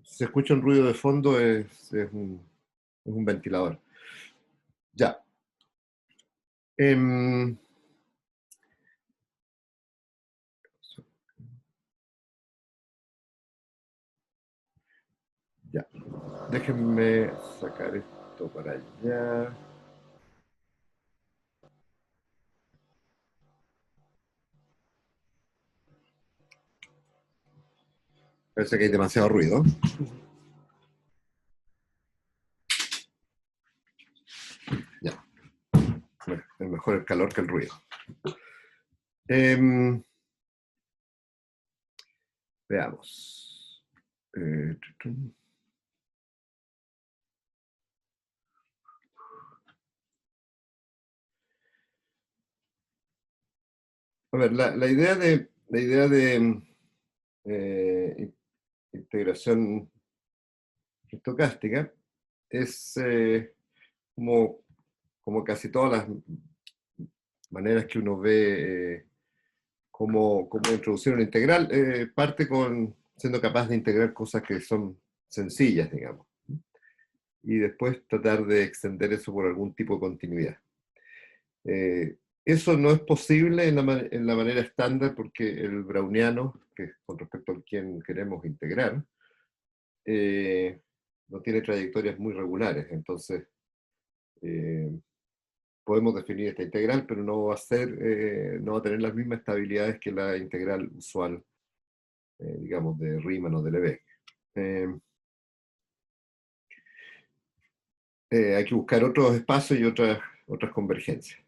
Si se escucha un ruido de fondo, es un ventilador. Ya. Em, ya. Déjenme sacar esto para allá. Parece que hay demasiado ruido. Ya. Bueno, es mejor el calor que el ruido. Veamos. Eh, a ver, la idea de integración estocástica es como, como casi todas las maneras que uno ve cómo introducir una integral, parte con siendo capaz de integrar cosas que son sencillas, digamos, y después tratar de extender eso por algún tipo de continuidad. Eso no es posible en la manera estándar porque el browniano, que es con respecto al quien queremos integrar, no tiene trayectorias muy regulares, entonces eh, podemos definir esta integral, pero no va a no va a tener las mismas estabilidades que la integral usual, digamos, de Riemann o de Lebesgue. Hay que buscar otros espacios y otras convergencias.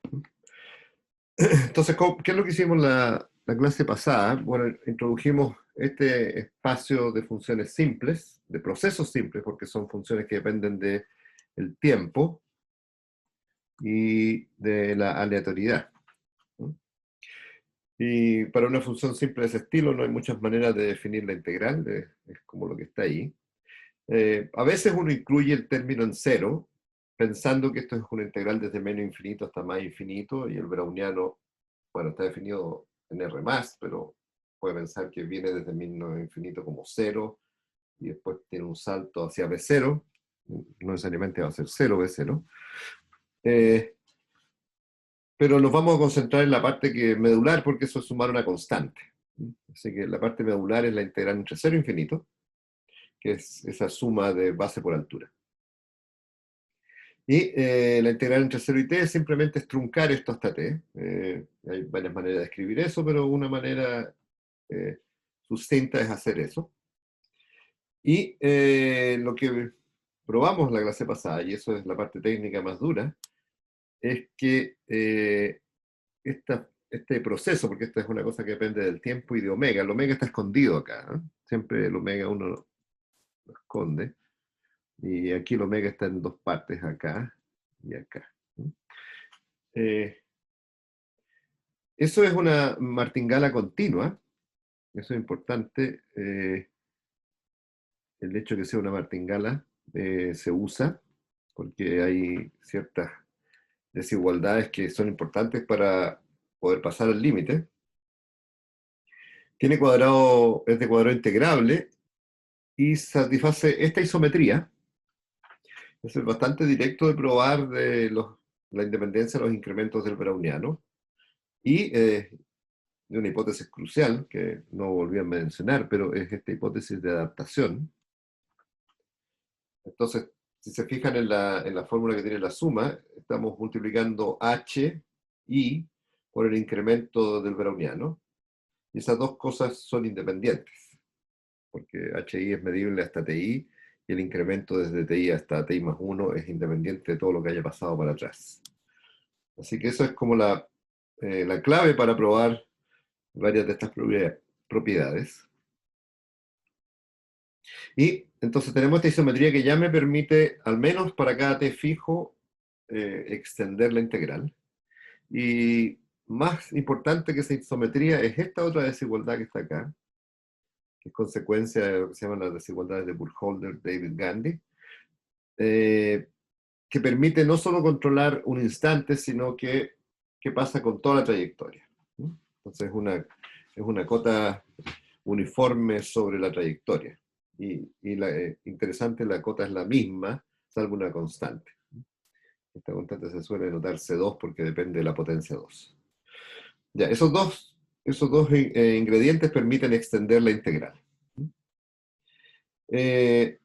Entonces, ¿qué es lo que hicimos la clase pasada? Bueno, introdujimos este espacio de funciones simples, de procesos simples, porque son funciones que dependen del tiempo y de la aleatoriedad. Y para una función simple de ese estilo no hay muchas maneras de definir la integral, es como lo que está ahí. A veces uno incluye el término en cero, pensando que esto es una integral desde menos infinito hasta más infinito, y el browniano, bueno, está definido en R+, pero puede pensar que viene desde menos infinito como cero, y después tiene un salto hacia B0, no necesariamente va a ser 0 B0. Pero nos vamos a concentrar en la parte medular, porque eso es sumar una constante. Así que la parte medular es la integral entre 0 e infinito, que es esa suma de base por altura. Y la integral entre 0 y t es simplemente truncar esto hasta t. Hay varias maneras de escribir eso, pero una manera sucinta es hacer eso. Y lo que probamos la clase pasada, y eso es la parte técnica más dura, es que este proceso, porque esta es una cosa que depende del tiempo y de omega, el omega está escondido acá, ¿eh? Siempre el omega uno lo esconde, y aquí el omega está en dos partes, acá y acá. Eh, Eso es una martingala continua, eso es importante. El hecho de que sea una martingala se usa porque hay ciertas desigualdades que son importantes para poder pasar al límite. Tiene cuadrado, es de cuadrado integrable y satisface esta isometría. Eso es bastante directo de probar la independencia de los incrementos del browniano. Y de una hipótesis crucial, que no volví a mencionar, pero es esta hipótesis de adaptación. Entonces, si se fijan en la fórmula que tiene la suma, estamos multiplicando HI por el incremento del browniano, y esas dos cosas son independientes, porque HI es medible hasta TI, y el incremento desde TI hasta TI más 1 es independiente de todo lo que haya pasado para atrás. Así que eso es como la clave para probar varias de estas propiedades. Y entonces tenemos esta isometría que ya me permite, al menos para cada t fijo, extender la integral. Y más importante que esa isometría es esta otra desigualdad que está acá, que es consecuencia de lo que se llaman las desigualdades de Burkholder-David-Gandy, que permite no solo controlar un instante, sino que qué pasa con toda la trayectoria. Entonces es una cota uniforme sobre la trayectoria. Interesante, la cota es la misma, salvo una constante. Esta constante se suele notar C2 porque depende de la potencia 2. Ya, esos dos ingredientes permiten extender la integral. Eh,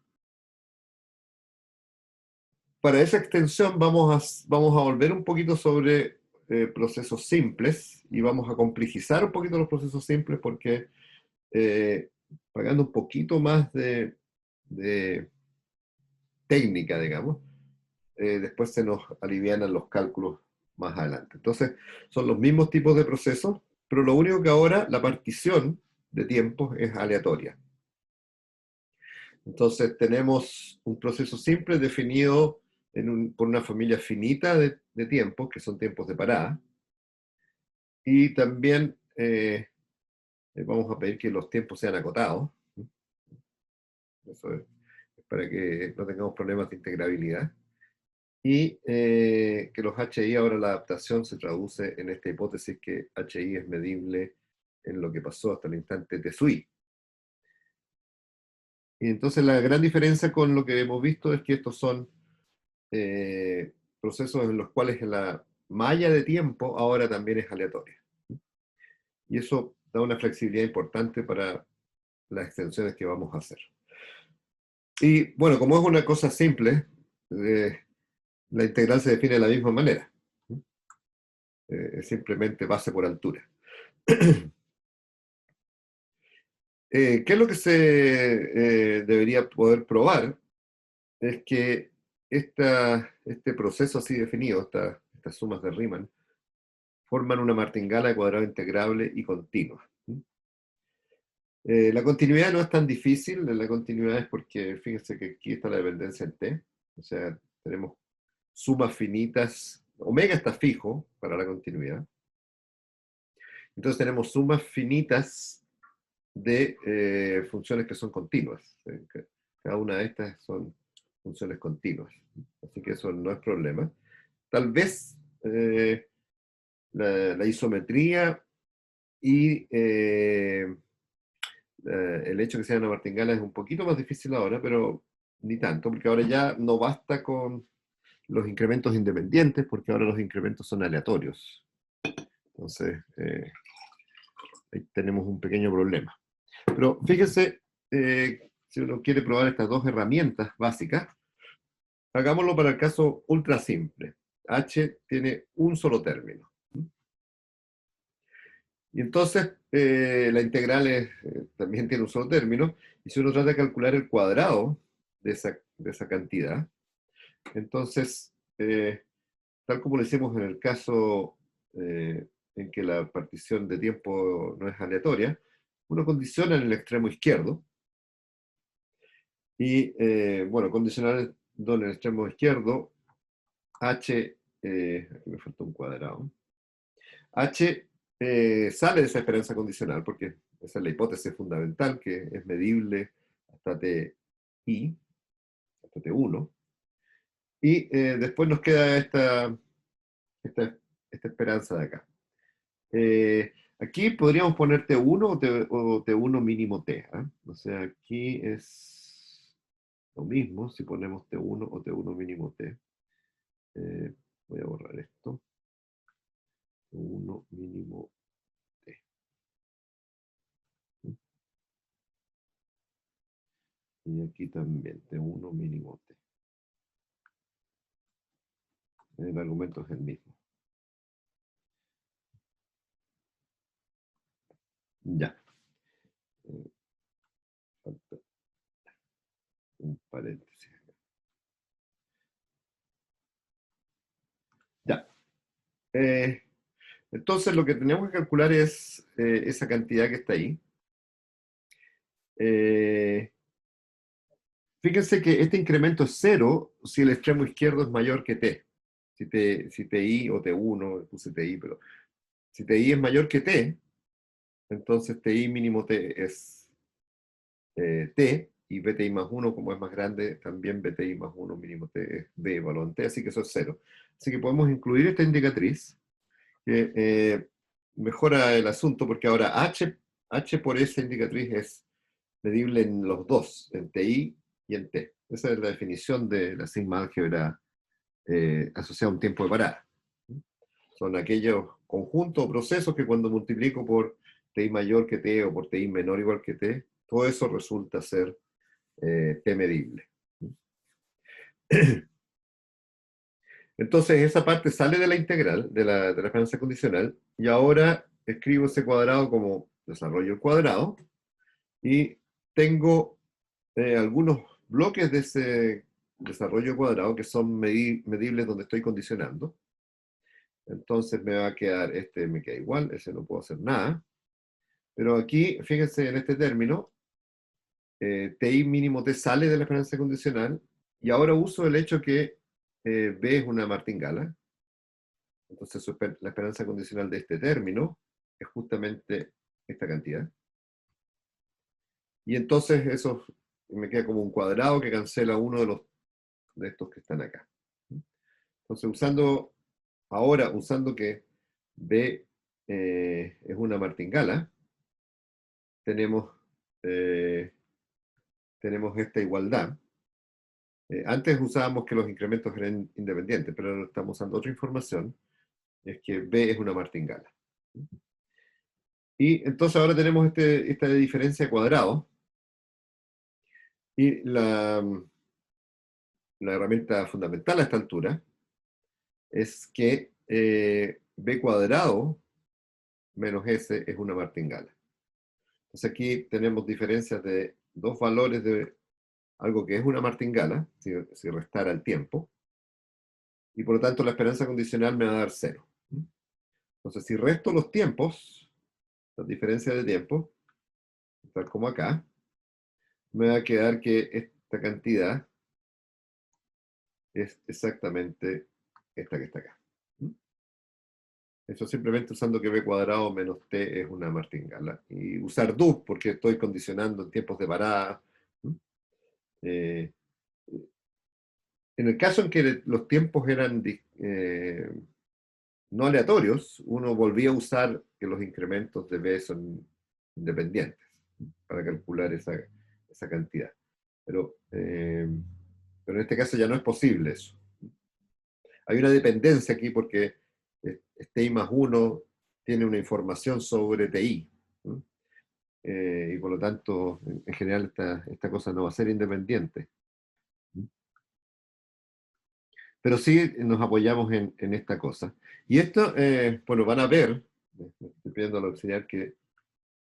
para esa extensión vamos a volver un poquito sobre procesos simples y vamos a complejizar un poquito los procesos simples porque eh, pagando un poquito más de técnica, digamos, después se nos alivianan los cálculos más adelante. Entonces, son los mismos tipos de procesos, pero lo único que ahora la partición de tiempos es aleatoria. Entonces, tenemos un proceso simple definido por una familia finita de tiempos, que son tiempos de parada, y también vamos a pedir que los tiempos sean acotados. Eso es para que no tengamos problemas de integrabilidad. Y que los HI, ahora la adaptación se traduce en esta hipótesis que HI es medible en lo que pasó hasta el instante t sub i. Y entonces la gran diferencia con lo que hemos visto es que estos son procesos en los cuales la malla de tiempo ahora también es aleatoria. Y eso da una flexibilidad importante para las extensiones que vamos a hacer. Y bueno, como es una cosa simple, la integral se define de la misma manera. Es simplemente base por altura. ¿Qué es lo que se debería poder probar? Es que este proceso así definido, estas sumas de Riemann, forman una martingala de cuadrado integrable y continua. La continuidad no es tan difícil, la continuidad es porque, fíjense que aquí está la dependencia en t, o sea, tenemos sumas finitas, omega está fijo para la continuidad, entonces tenemos sumas finitas de funciones que son continuas. Cada una de estas son funciones continuas, así que eso no es problema. Tal vez la isometría y el hecho de que sea una martingala es un poquito más difícil ahora, pero ni tanto, porque ahora ya no basta con los incrementos independientes, porque ahora los incrementos son aleatorios. Entonces, ahí tenemos un pequeño problema. Pero fíjense, si uno quiere probar estas dos herramientas básicas, hagámoslo para el caso ultra simple. H tiene un solo término. Y entonces la integral también tiene un solo término, y si uno trata de calcular el cuadrado de esa cantidad, entonces, tal como lo hicimos en el caso en que la partición de tiempo no es aleatoria, uno condiciona en el extremo izquierdo, y bueno, condicionando en el extremo izquierdo, h, aquí me falta un cuadrado, h sale de esa esperanza condicional, porque esa es la hipótesis fundamental, que es medible hasta ti, hasta t1, y después nos queda esta esperanza de acá. Aquí podríamos poner T1 o T1 mínimo T. O sea, aquí es lo mismo si ponemos T1 o T1 mínimo T. Voy a borrar esto. T1 mínimo T. Y aquí también, T1 mínimo T. El argumento es el mismo. Ya. Falta un paréntesis. Ya. Entonces lo que tenemos que calcular es esa cantidad que está ahí. Fíjense que este incremento es cero si el extremo izquierdo es mayor que t. Si ti o t1, puse ti, pero si ti es mayor que t, entonces ti mínimo t es t, y bti más 1, como es más grande, también bti más 1 mínimo t es b evaluado en t, así que eso es cero. Así que podemos incluir esta indicatriz, que mejora el asunto, porque ahora h por esa indicatriz es medible en los dos, en TI y en T. Esa es la definición de la sigma álgebra asociada a un tiempo de parada. Son aquellos conjuntos o procesos que cuando multiplico por TI mayor que T o por TI menor o igual que T, todo eso resulta ser T medible. Entonces esa parte sale de la integral, de la esperanza condicional, y ahora escribo ese cuadrado como desarrollo cuadrado, y tengo algunos bloques de ese desarrollo cuadrado que son medibles donde estoy condicionando. Entonces me va a quedar, este me queda igual, ese no puedo hacer nada. Pero aquí, fíjense en este término, TI mínimo T sale de la esperanza condicional, y ahora uso el hecho que B es una martingala. Entonces la esperanza condicional de este término es justamente esta cantidad. Y entonces eso me queda como un cuadrado que cancela uno de estos que están acá. Entonces usando que B es una martingala, tenemos, tenemos esta igualdad. Antes usábamos que los incrementos eran independientes, pero ahora estamos usando otra información, es que B es una martingala. Y entonces ahora tenemos esta diferencia de cuadrado, y la herramienta fundamental a esta altura es que B cuadrado menos S es una martingala. Entonces aquí tenemos diferencias de dos valores de algo que es una martingala, si restara el tiempo, y por lo tanto la esperanza condicional me va a dar 0. Entonces si resto los tiempos, las diferencias de tiempo, tal como acá, me va a quedar que esta cantidad es exactamente esta que está acá. Eso simplemente usando que B cuadrado menos T es una martingala. Y usar do, porque estoy condicionando en tiempos de parada. Eh, en el caso en que los tiempos eran no aleatorios, uno volvía a usar que los incrementos de B son independientes para calcular esa cantidad. Pero en este caso ya no es posible eso. Hay una dependencia aquí porque TI más 1 tiene una información sobre TI. Y por lo tanto, en general, esta cosa no va a ser independiente. Pero sí nos apoyamos en esta cosa. Y esto, bueno, van a ver, estoy pidiendo al auxiliar que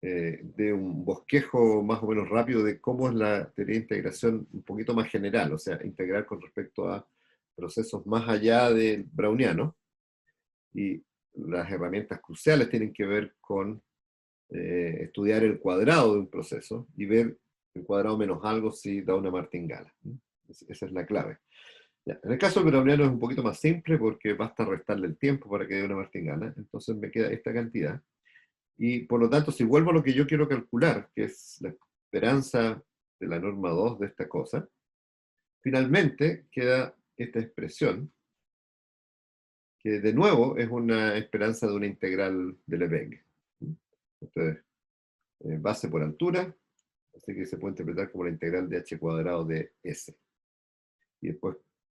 dé un bosquejo más o menos rápido de cómo es la teoría de integración un poquito más general, o sea, integrar con respecto a procesos más allá del browniano. Y las herramientas cruciales tienen que ver con estudiar el cuadrado de un proceso y ver el cuadrado menos algo si da una martingala. Esa es la clave. Ya, en el caso del browniano es un poquito más simple porque basta restarle el tiempo para que dé una martingala, entonces me queda esta cantidad. Y por lo tanto, si vuelvo a lo que yo quiero calcular, que es la esperanza de la norma 2 de esta cosa, finalmente queda esta expresión, que de nuevo es una esperanza de una integral de Lebesgue. Entonces, base por altura, así que se puede interpretar como la integral de h cuadrado de S. Y después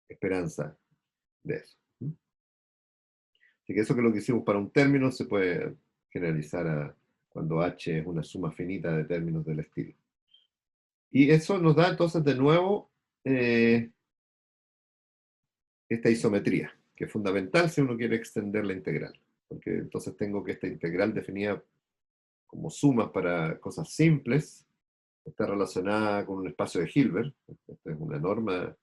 esperanza de eso. Así que eso que lo que hicimos para un término se puede generalizar a cuando h es una suma finita de términos del estilo. Y eso nos da entonces de nuevo esta isometría, que es fundamental si uno quiere extender la integral. Porque entonces tengo que esta integral definida como suma para cosas simples está relacionada con un espacio de Hilbert. Esta es una norma,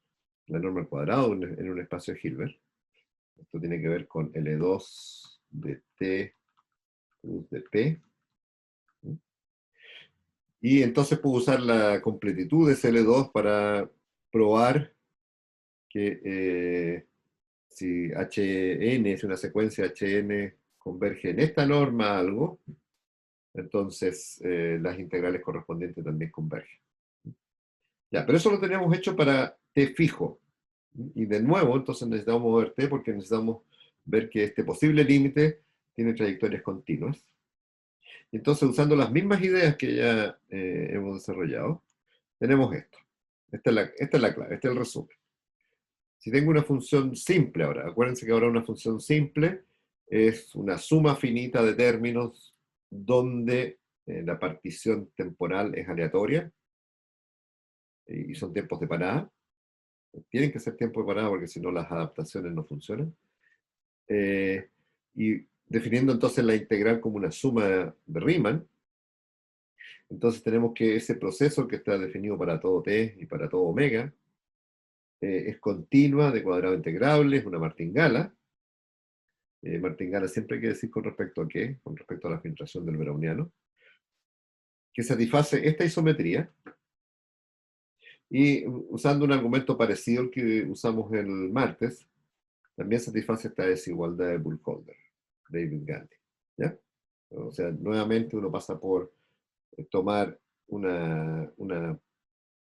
la norma al cuadrado en un espacio de Hilbert. Esto tiene que ver con L2 de T plus de P. Y entonces puedo usar la completitud de ese L2 para probar que si Hn es una secuencia Hn converge en esta norma a algo, entonces las integrales correspondientes también convergen. Ya, pero eso lo teníamos hecho para T fijo. Y de nuevo, entonces necesitamos mover T porque necesitamos ver que este posible límite tiene trayectorias continuas. Entonces, usando las mismas ideas que ya hemos desarrollado, tenemos esto. Esta es la clave, este es el resumen. Si tengo una función simple ahora, acuérdense que ahora una función simple es una suma finita de términos donde la partición temporal es aleatoria y son tiempos de parada. Tienen que ser tiempos de parada porque si no las adaptaciones no funcionan. Y definiendo entonces la integral como una suma de Riemann, entonces tenemos que ese proceso que está definido para todo t y para todo omega es continua de cuadrado integrable, es una martingala. Martingala siempre hay que decir con respecto a qué, con respecto a la filtración del browniano, que satisface esta isometría y usando un argumento parecido al que usamos el martes, también satisface esta desigualdad de Burkholder, David Gandhi. ¿Ya? O sea, nuevamente uno pasa por tomar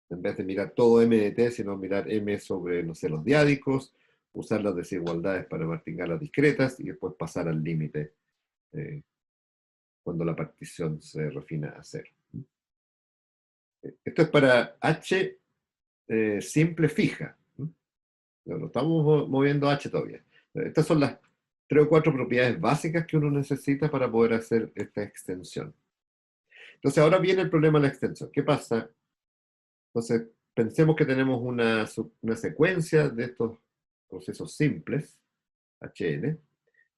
en vez de mirar todo M de T, sino mirar M sobre, no sé, los diádicos, usar las desigualdades para martingalas discretas y después pasar al límite cuando la partición se refina a cero. Esto es para H simple fija. No estamos moviendo H todavía. Estas son las 3 o 4 propiedades básicas que uno necesita para poder hacer esta extensión. Entonces ahora viene el problema de la extensión. ¿Qué pasa? Entonces pensemos que tenemos una secuencia de estos procesos simples, HN,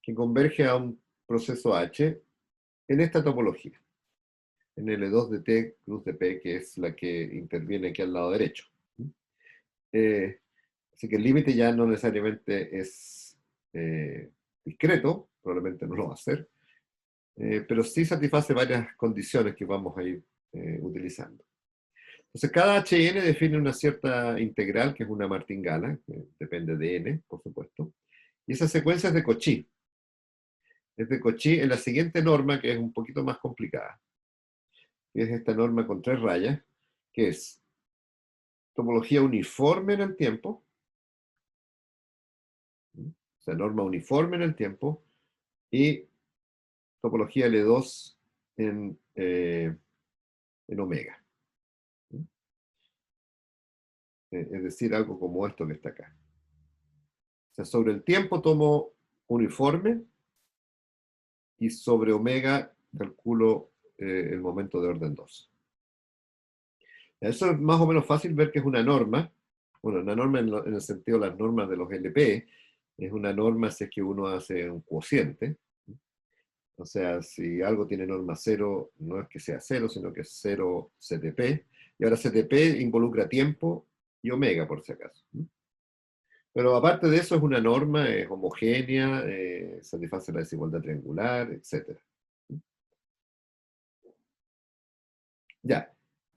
que converge a un proceso H en esta topología, en L2 de T cruz de P, que es la que interviene aquí al lado derecho. Eh, Así que el límite ya no necesariamente es discreto, probablemente no lo va a ser, pero sí satisface varias condiciones que vamos a ir utilizando. Entonces, cada HN define una cierta integral, que es una martingala, que depende de n, por supuesto, y esa secuencia es de Cauchy. Es de Cauchy en la siguiente norma, que es un poquito más complicada, que es esta norma con 3 rayas, que es topología uniforme en el tiempo, o sea, norma uniforme en el tiempo, y topología L2 en omega. Es decir, algo como esto que está acá. O sea, sobre el tiempo tomo uniforme y sobre omega calculo el momento de orden 2. Eso es más o menos fácil ver que es una norma. Bueno, una norma en el sentido de las normas de los LP, es una norma si es que uno hace un cociente. O sea, si algo tiene norma 0, no es que sea 0, sino que es 0 CTP. Y ahora CTP involucra tiempo y omega, por si acaso. Pero aparte de eso, es una norma, es homogénea, satisface la desigualdad triangular, etc. Ya.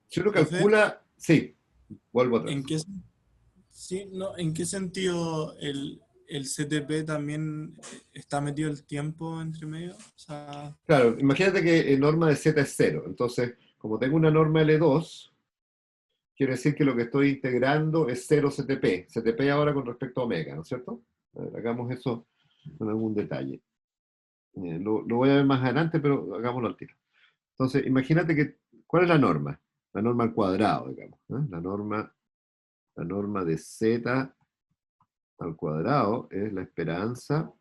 Si uno Profe, calcula, sí, vuelvo ¿en atrás. qué, sí, no, ¿en qué sentido el CTP también está metido el tiempo entre medio? O sea, Claro, imagínate que norma de z es 0. Entonces, como tengo una norma L2, quiere decir que lo que estoy integrando es 0 CTP. CTP ahora con respecto a omega, ¿no es cierto? A ver, hagamos eso con algún detalle. Lo voy a ver más adelante, pero hagámoslo al tiro. Entonces, imagínate que, ¿cuál es la norma? La norma al cuadrado, digamos. La norma de z al cuadrado es la esperanza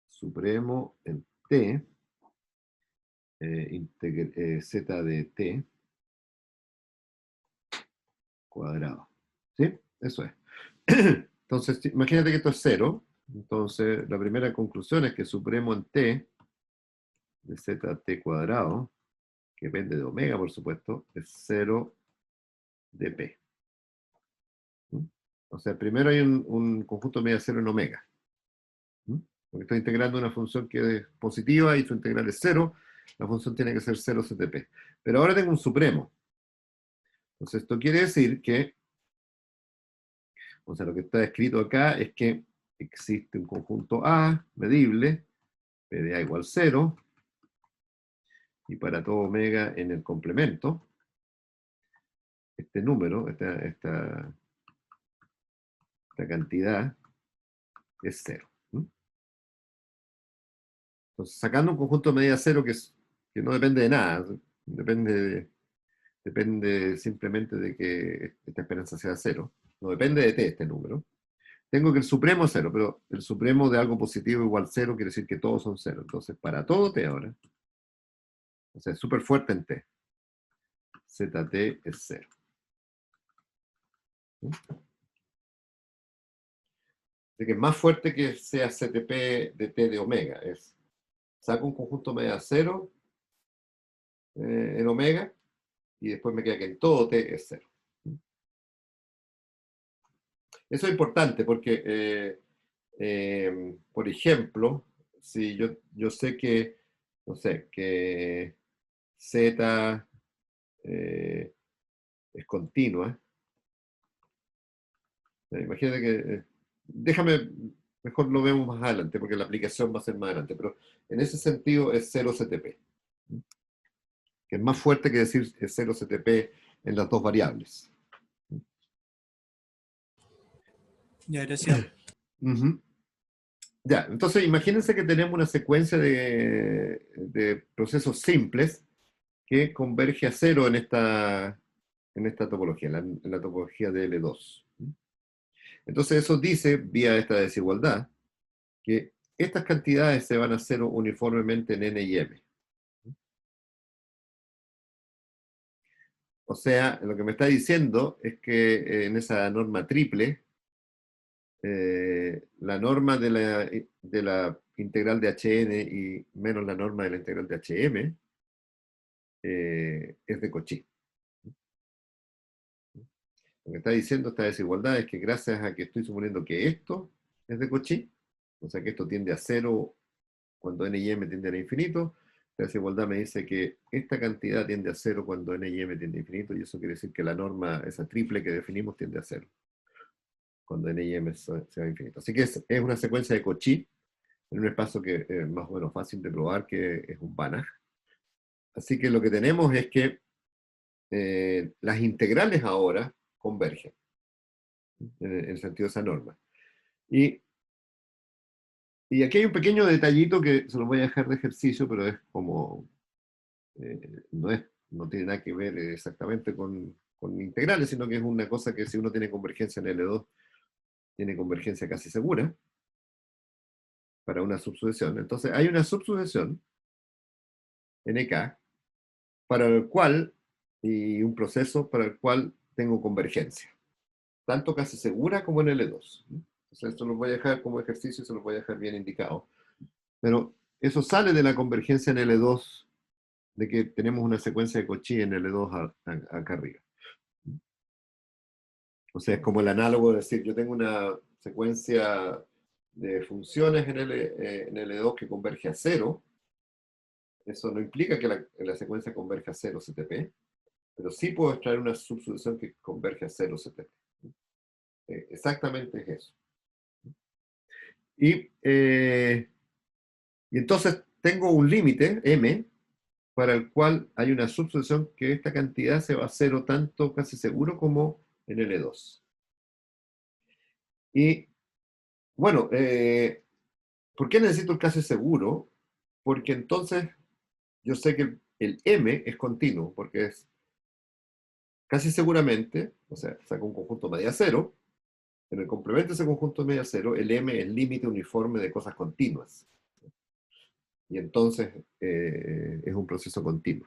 supremo en t, z de t cuadrado. ¿Sí? Eso es. Entonces, imagínate que esto es 0. Entonces, la primera conclusión es que supremo en t de zt cuadrado, que depende de omega, por supuesto, es 0 de p. ¿Mm? O sea, primero hay un conjunto media cero en omega. ¿Mm? Porque estoy integrando una función que es positiva y su integral es 0, la función tiene que ser 0 CTP. Pero ahora tengo un supremo. Entonces, esto quiere decir que, o sea, lo que está escrito acá es que existe un conjunto A medible, P de A igual 0, y para todo omega en el complemento, este número, esta cantidad es 0. ¿Mm? Entonces, sacando un conjunto de medida 0 que es que no depende de nada, depende simplemente de que esta esperanza sea cero. No depende de t este número. Tengo que el supremo es cero, pero el supremo de algo positivo igual cero quiere decir que todos son cero. Entonces, para todo t ahora, o sea, es súper fuerte en t, zt es cero. Así que es más fuerte que sea CTP de t de omega. Saco un conjunto media cero en omega y después me queda que en todo t es cero. Eso es importante porque, por ejemplo, si yo sé que, no sé, que z es continua, imagínate que, déjame, mejor lo vemos más adelante porque la aplicación va a ser más adelante, pero en ese sentido es 0 CTP, que es más fuerte que decir 0 CTP en las dos variables. Ya, gracias. Ujú. Ya, entonces imagínense que tenemos una secuencia de procesos simples que converge a cero en esta topología, en la topología de L2. Entonces eso dice, vía esta desigualdad, que estas cantidades se van a cero uniformemente en N y M. O sea, lo que me está diciendo es que en esa norma triple, la norma de la integral de Hn y menos la norma de la integral de Hm es de Cauchy. Lo que está diciendo esta desigualdad es que gracias a que estoy suponiendo que esto es de Cauchy, o sea que esto tiende a cero cuando n y m tienden a infinito, la desigualdad me dice que esta cantidad tiende a cero cuando n y m tiende a infinito, y eso quiere decir que la norma, esa triple que definimos, tiende a cero cuando n y m sea infinito. Así que es una secuencia de Cauchy en un espacio que es más o menos fácil de probar, que es un Banach. Así que lo que tenemos es que las integrales ahora convergen en el sentido de esa norma. Y aquí hay un pequeño detallito que se lo voy a dejar de ejercicio, pero es como, no tiene nada que ver exactamente con integrales, sino que es una cosa que si uno tiene convergencia en L2, tiene convergencia casi segura para una subsucesión. Entonces hay una subsucesión, NK, para el cual, y un proceso para el cual tengo convergencia, tanto casi segura como en L2. Entonces esto lo voy a dejar como ejercicio y se lo voy a dejar bien indicado. Pero eso sale de la convergencia en L2, de que tenemos una secuencia de Cauchy en L2 acá arriba. O sea, es como el análogo de decir, yo tengo una secuencia de funciones en L2 que converge a cero. Eso no implica que la secuencia converge a cero CTP, pero sí puedo extraer una subsucesión que converge a cero CTP. Exactamente es eso. Y entonces tengo un límite, M, para el cual hay una subsucesión que esta cantidad se va a cero tanto casi seguro como en L2. Y bueno, ¿por qué necesito el casi seguro? Porque entonces yo sé que el M es continuo, porque es casi seguramente, o sea, saco un conjunto media cero, en el complemento de ese conjunto media cero, el M es límite uniforme de cosas continuas. Y entonces es un proceso continuo.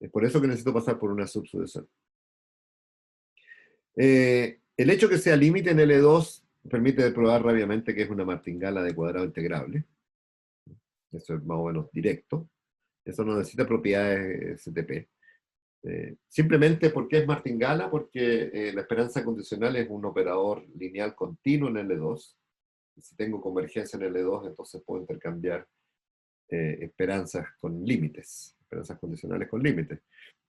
Es por eso que necesito pasar por una subsucesión. El hecho que sea límite en L2 permite probar rápidamente que es una martingala de cuadrado integrable. Eso es más o menos directo. Eso no necesita propiedades STP. Simplemente porque es martingala, porque la esperanza condicional es un operador lineal continuo en L2. Y si tengo convergencia en L2, entonces puedo intercambiar esperanzas con límites, esperanzas condicionales con límites.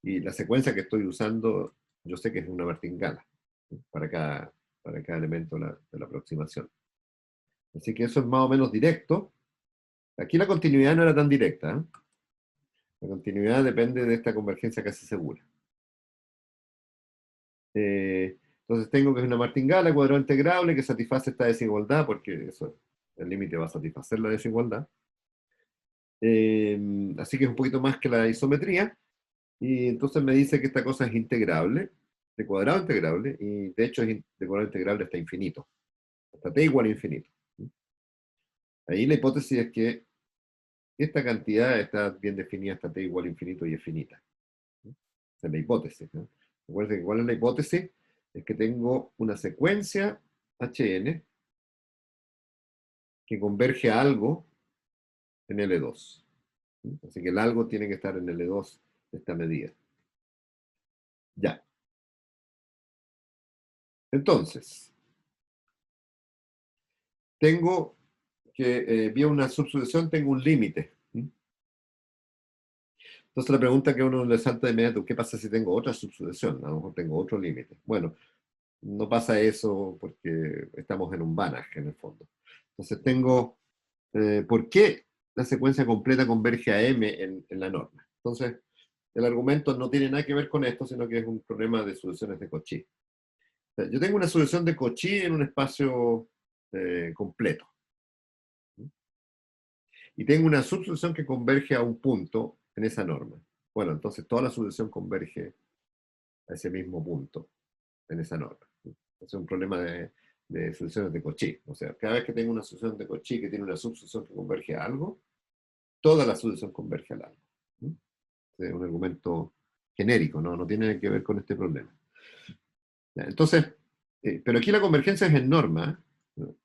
Y la secuencia que estoy usando, yo sé que es una martingala para cada elemento de la aproximación. Así que eso es más o menos directo. Aquí la continuidad no era tan directa, ¿eh? La continuidad depende de esta convergencia casi segura. Entonces tengo que es una martingala, cuadrado integrable, que satisface esta desigualdad, porque eso, el límite va a satisfacer la desigualdad. Así que es un poquito más que la isometría. Y entonces me dice que esta cosa es integrable, de cuadrado integrable, y de hecho de cuadrado integrable hasta infinito, hasta t igual a infinito. Ahí la hipótesis es que esta cantidad está bien definida hasta t igual a infinito y es finita. Esa es la hipótesis, ¿no? Recuerden que cuál es la hipótesis, es que tengo una secuencia Hn que converge a algo en L2. Así que el algo tiene que estar en L2 de esta medida. Ya. Entonces, tengo que, vía una subsucesión, tengo un límite. Entonces la pregunta que a uno le salta de inmediato, ¿qué pasa si tengo otra subsucesión? A lo mejor tengo otro límite. Bueno, no pasa eso porque estamos en un Banach en el fondo. Entonces tengo, ¿por qué la secuencia completa converge a M en la norma? Entonces, el argumento no tiene nada que ver con esto, sino que es un problema de sucesiones de Cauchy. O sea, yo tengo una sucesión de Cauchy en un espacio completo. Y tengo una subsucesión que converge a un punto en esa norma. Bueno, entonces toda la sucesión converge a ese mismo punto en esa norma. Es un problema de sucesiones de Cauchy. O sea, cada vez que tengo una sucesión de Cauchy que tiene una subsucesión que converge a algo, toda la sucesión converge al algo. Es un argumento genérico, ¿no? No tiene que ver con este problema. Entonces, pero aquí la convergencia es en norma. ¿No?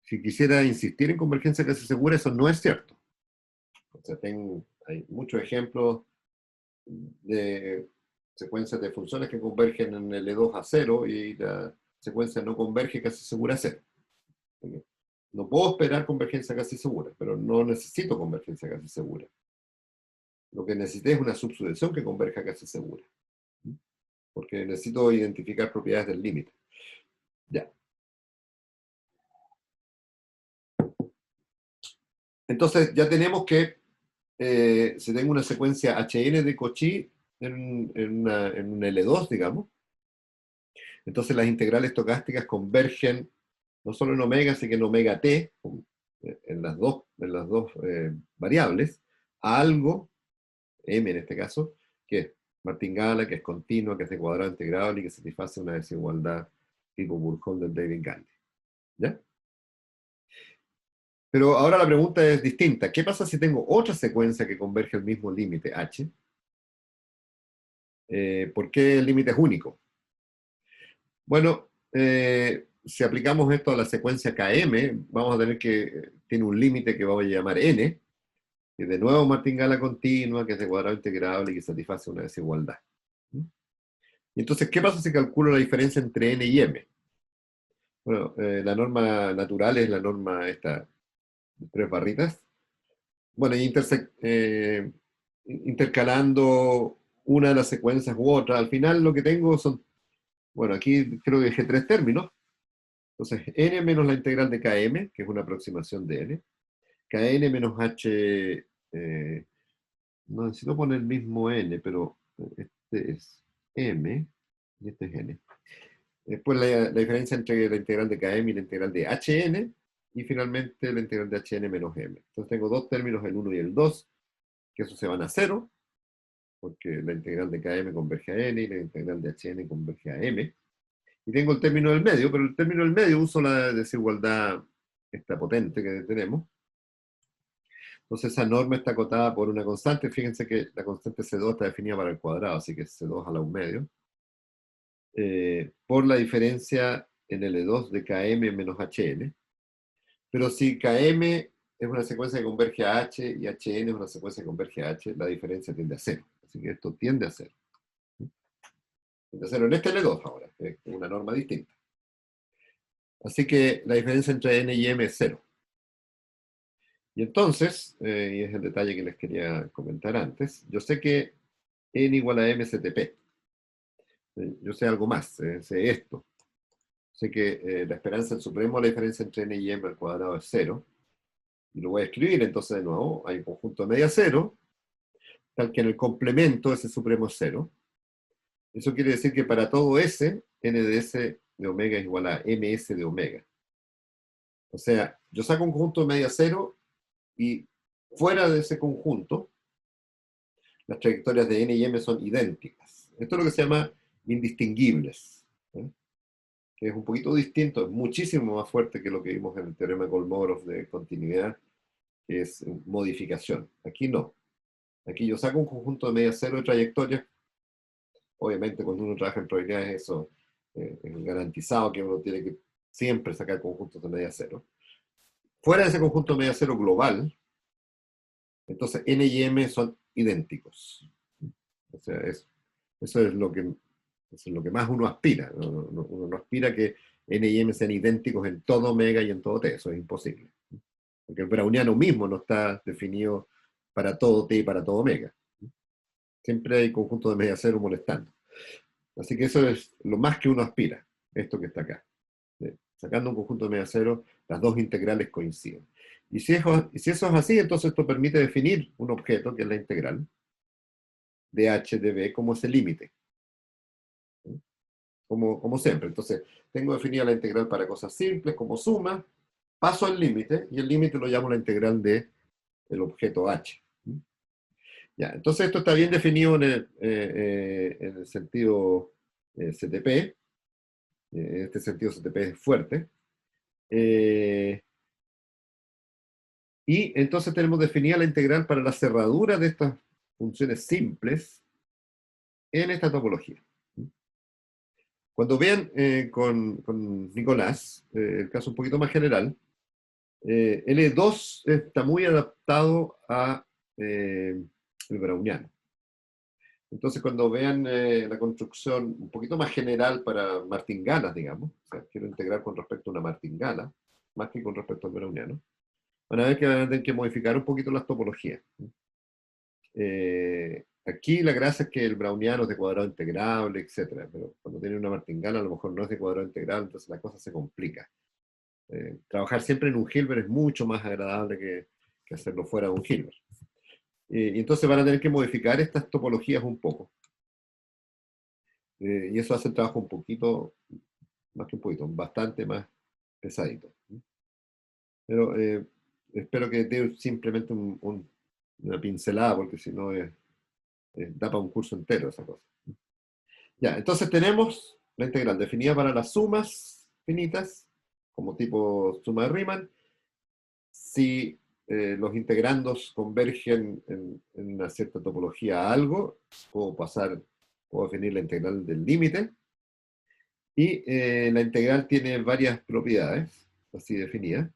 Si quisiera insistir en convergencia casi segura, eso no es cierto. O sea, hay muchos ejemplos de secuencias de funciones que convergen en L2 a 0 y la secuencia no converge casi segura a 0. No puedo esperar convergencia casi segura, pero no necesito convergencia casi segura. Lo que necesité es una subsucesión que converja casi segura. Porque necesito identificar propiedades del límite. Ya. Entonces ya tenemos que si tengo una secuencia Hn de Cauchy en un L2, digamos, entonces las integrales estocásticas convergen no solo en omega, sino que en omega t, en las dos variables, a algo, m en este caso, que es martingala, que es continua, que es de cuadrado integrable y que satisface una desigualdad tipo Burkholder del David-Gandy. ¿Ya? Pero ahora la pregunta es distinta. ¿Qué pasa si tengo otra secuencia que converge al mismo límite h? ¿Por qué el límite es único? Bueno, si aplicamos esto a la secuencia Km, vamos a tener que, tiene un límite que vamos a llamar n, que de nuevo martingala continua, que es de cuadrado integrable y que satisface una desigualdad. Y entonces, ¿qué pasa si calculo la diferencia entre n y m? Bueno, la norma natural es la norma esta, de tres barritas. Bueno, y intercalando una de las secuencias u otra, al final lo que tengo son, bueno, aquí creo que dejé tres términos. Entonces, n menos la integral de km, que es una aproximación de n, kn menos h, no necesito poner el mismo n, pero este es m y este es n. Después la diferencia entre la integral de km y la integral de hn, y finalmente la integral de hn menos m. Entonces tengo dos términos, el 1 y el 2, que eso se van a cero, porque la integral de km converge a n y la integral de hn converge a m. Y tengo el término del medio, pero el término del medio uso la desigualdad esta potente que tenemos. Entonces esa norma está acotada por una constante. Fíjense que la constante C2 está definida para el cuadrado, así que es C2 a la 1 medio. Por la diferencia en L2 de Km menos Hn. Pero si Km es una secuencia que converge a H y Hn es una secuencia que converge a H, la diferencia tiende a cero. Así que esto tiende a cero. Tiende a cero en este L2 ahora, que es una norma distinta. Así que la diferencia entre n y m es cero. Y entonces, y es el detalle que les quería comentar antes, yo sé que n igual a mctp. Yo sé algo más, sé esto. Sé que la esperanza del supremo, la diferencia entre n y m al cuadrado es cero. Y lo voy a escribir entonces de nuevo. Hay un conjunto de media cero, tal que en el complemento ese supremo es cero. Eso quiere decir que para todo s, n de s de omega es igual a ms de omega. O sea, yo saco un conjunto de media cero y Fuera de ese conjunto, las trayectorias de n y m son idénticas. Esto es lo que se llama indistinguibles, ¿eh? Que es un poquito distinto, es muchísimo más fuerte que lo que vimos en el teorema de Kolmogorov de continuidad, que es modificación. Aquí no. Aquí yo saco un conjunto de media cero de trayectorias. Obviamente, cuando uno trabaja en probabilidades, eso es garantizado que uno tiene que siempre sacar conjuntos de media cero. Fuera de ese conjunto de media cero global, entonces n y m son idénticos. O sea, eso es lo que, eso es lo que más uno aspira. Uno no aspira a que n y m sean idénticos en todo omega y en todo t. Eso es imposible. Porque el browniano mismo no está definido para todo t y para todo omega. Siempre hay conjuntos de media cero molestando. Así que eso es lo más que uno aspira, esto que está acá. Sacando un conjunto de media cero, las dos integrales coinciden. Y si eso es así, entonces esto permite definir un objeto, que es la integral, de h de b como ese límite. Como siempre. Entonces, tengo definida la integral para cosas simples, como suma, paso al límite, y el límite lo llamo la integral de el objeto h. Ya, entonces esto está bien definido en el sentido CTP. En este sentido CTP es fuerte. Y entonces tenemos definida la integral para la cerradura de estas funciones simples en esta topología. Cuando vean con Nicolás, el caso un poquito más general, L2 está muy adaptado a el browniano. Entonces, cuando vean la construcción un poquito más general para martingalas, digamos, o sea, quiero integrar con respecto a una martingala, más que con respecto al browniano, van a ver que van a tener que modificar un poquito las topologías. Aquí la gracia es que el browniano es de cuadrado integrable, etcétera, pero cuando tiene una martingala a lo mejor no es de cuadrado integral, entonces la cosa se complica. Trabajar siempre en un Hilbert es mucho más agradable que hacerlo fuera de un Hilbert. Y entonces van a tener que modificar estas topologías un poco. Y eso hace el trabajo un poquito, más que un poquito, bastante más pesadito. Pero espero que dé simplemente una pincelada, porque si no da para un curso entero esa cosa. Ya, entonces tenemos la integral definida para las sumas finitas, como tipo suma de Riemann. Si los integrandos convergen en una cierta topología a algo, puedo definir la integral del límite. Y la integral tiene varias propiedades, así definidas.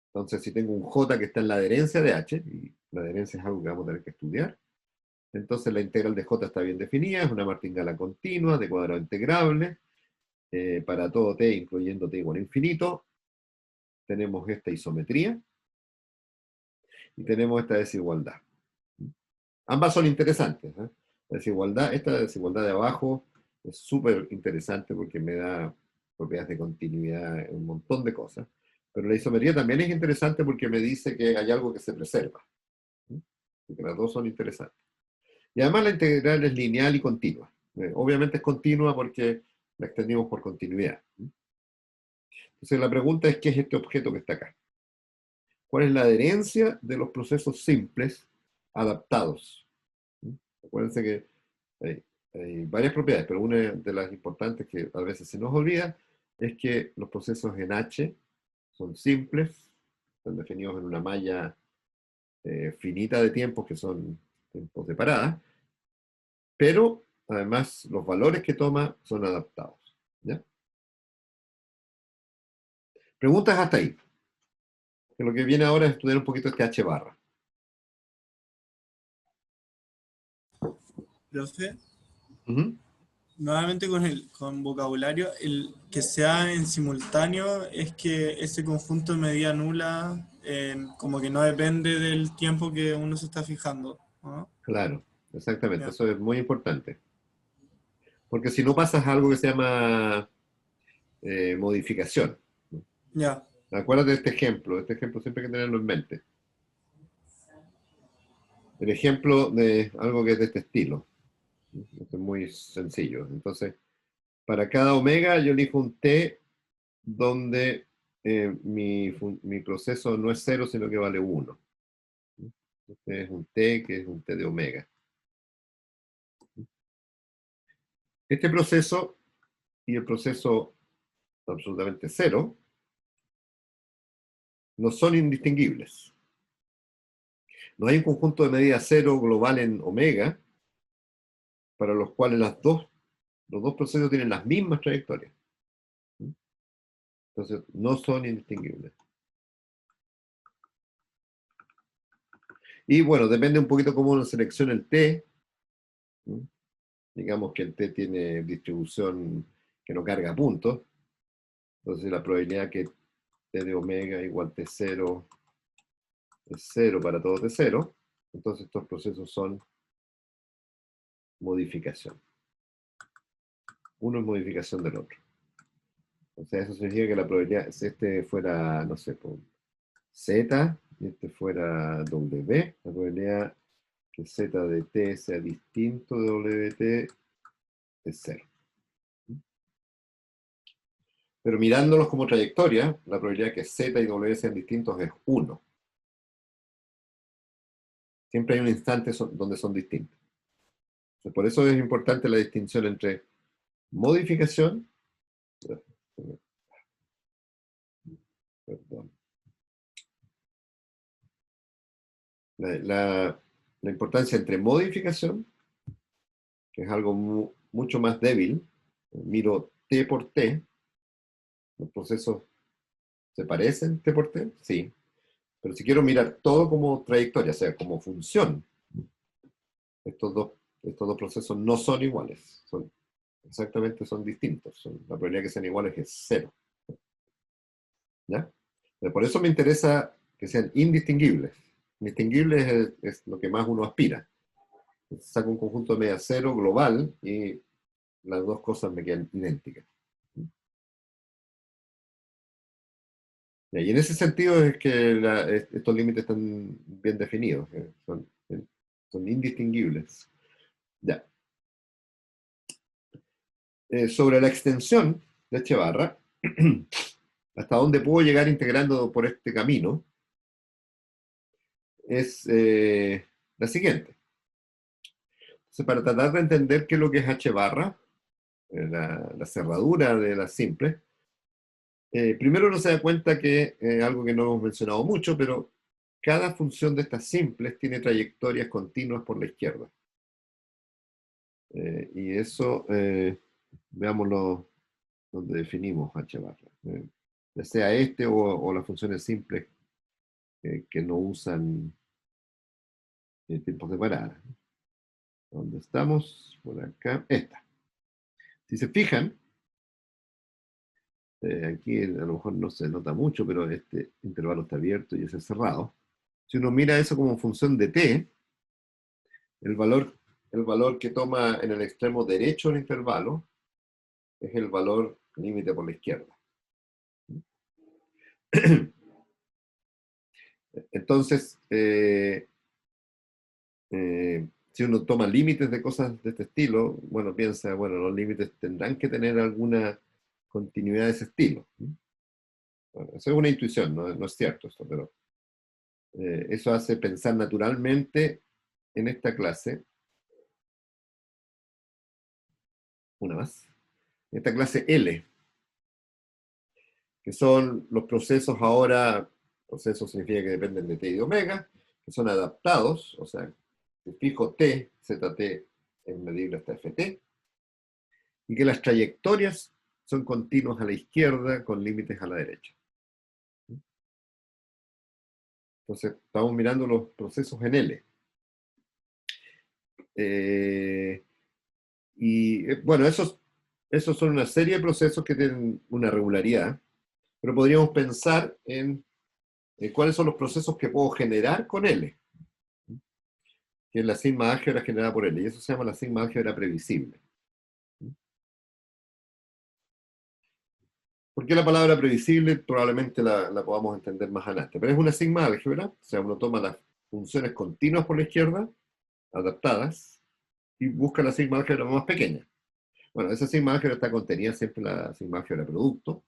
Entonces, si tengo un j que está en la adherencia de h, y la adherencia es algo que vamos a tener que estudiar, entonces la integral de j está bien definida, es una martingala continua, de cuadrado integrable, para todo t, incluyendo t igual a infinito. Tenemos esta isometría, y tenemos esta desigualdad. Ambas son interesantes, ¿eh? Esta desigualdad de abajo es súper interesante porque me da propiedades de continuidad, un montón de cosas. Pero la isometría también es interesante porque me dice que hay algo que se preserva. Porque las dos son interesantes. Y además la integral es lineal y continua. Obviamente es continua porque la extendimos por continuidad. Entonces la pregunta es, ¿qué es este objeto que está acá? ¿Cuál es la adherencia de los procesos simples adaptados? Acuérdense que hay varias propiedades, pero una de las importantes que a veces se nos olvida es que los procesos en H son simples, están definidos en una malla finita de tiempos que son tiempos de parada, pero además los valores que toma son adaptados. ¿Ya? Preguntas hasta ahí. Que lo que viene ahora es estudiar un poquito este H barra. Profe, Ujú. nuevamente con vocabulario, el que sea en simultáneo es que ese conjunto de medida nula como que no depende del tiempo que uno se está fijando, ¿no? Claro, exactamente, Ya, eso es muy importante. Porque si no pasas a algo que se llama modificación. ya, Acuérdate de este ejemplo siempre hay que tenerlo en mente. El ejemplo de algo que es de este estilo. Esto es muy sencillo. Entonces, para cada omega yo elijo un t donde mi proceso no es cero, sino que vale 1. Este es un T que es un T de omega. Este proceso y el proceso absolutamente cero no son indistinguibles. No hay un conjunto de medidas cero global en omega para los cuales los dos procesos tienen las mismas trayectorias. Entonces, no son indistinguibles. Y bueno, depende un poquito cómo uno selecciona el T. Digamos que el T tiene distribución que no carga puntos. Entonces, la probabilidad que T de omega igual T0 es 0 para todo T0. Entonces, estos procesos son modificación. Uno es modificación del otro. O sea, eso significa que la probabilidad, si este fuera, no sé, por Z, y este fuera W, la probabilidad que Z de T sea distinto de W de T es 0. Pero mirándolos como trayectoria, la probabilidad que Z y W sean distintos es 1. Siempre hay un instante donde son distintos. Por eso es importante la distinción entre modificación, perdón, la importancia entre modificación, que es algo mucho más débil, miro T por T, los procesos se parecen T por T, sí, pero si quiero mirar todo como trayectoria, o sea, como función, estos dos procesos no son iguales, son distintos, la probabilidad que sean iguales es 0. ¿Ya? Pero por eso me interesa que sean indistinguibles. Indistinguibles es lo que más uno aspira. Saco un conjunto de media cero global y las dos cosas me quedan idénticas. Y en ese sentido es que estos límites están bien definidos, son indistinguibles. Ya. Sobre la extensión de H-barra, hasta dónde puedo llegar integrando por este camino, es la siguiente. Entonces, para tratar de entender qué es lo que es H-barra, la cerradura de la simple, primero uno se da cuenta que algo que no hemos mencionado mucho, pero cada función de estas simples tiene trayectorias continuas por la izquierda. Y eso, veámoslo donde definimos H barra. Ya sea este o las funciones simples que no usan tiempos de parada. ¿Dónde estamos? Por acá. Esta. Si se fijan, aquí a lo mejor no se nota mucho, pero este intervalo está abierto y ese es cerrado. Si uno mira eso como función de t, el valor que toma en el extremo derecho del intervalo es el valor límite por la izquierda. Entonces, si uno toma límites de cosas de este estilo, bueno, piensa, bueno, los límites tendrán que tener alguna continuidad de ese estilo. Bueno, eso es una intuición, no es cierto esto, pero eso hace pensar naturalmente en esta clase, una más, en esta clase L, que son los procesos ahora, procesos significa que dependen de t y de omega, que son adaptados, o sea, si fijo t, zt es medible hasta ft, y que las trayectorias son continuas a la izquierda con límites a la derecha. Entonces, estamos mirando los procesos en L. Bueno, esos son una serie de procesos que tienen una regularidad, pero podríamos pensar en cuáles son los procesos que puedo generar con L, que es la sigma álgebra generada por L, y eso se llama la sigma álgebra previsible. ¿Por qué la palabra previsible? Probablemente la podamos entender más adelante, pero es una sigma álgebra, o sea, uno toma las funciones continuas por la izquierda, adaptadas, y busca la sigma álgebra más pequeña. Bueno, esa sigma álgebra está contenida siempre en la sigma álgebra producto,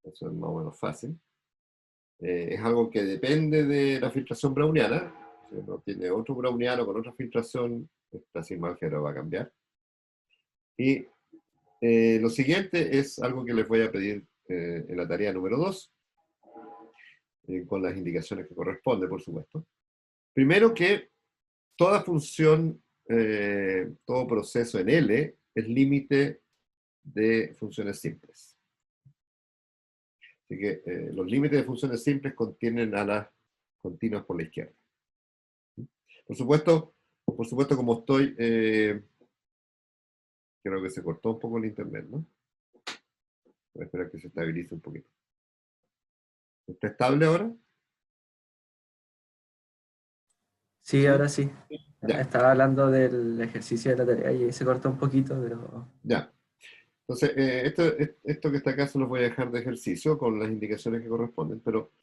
eso es más o menos fácil. Es algo que depende de la filtración browniana, Si uno tiene otro browniano con otra filtración, esta sigma álgebra va a cambiar. Y lo siguiente es algo que les voy a pedir en la tarea número 2, con las indicaciones que corresponden, por supuesto. Primero que toda función, todo proceso en L es límite de funciones simples. Así que los límites de funciones simples contienen a las continuas por la izquierda. Por supuesto, como estoy, creo que se cortó un poco el internet, ¿no? Voy a esperar que se estabilice un poquito. ¿Está estable ahora? Sí, ahora sí. Ya. Estaba hablando del ejercicio de la tarea y ahí se cortó un poquito, pero... Ya. Entonces, esto que está acá se los voy a dejar de ejercicio con las indicaciones que corresponden, pero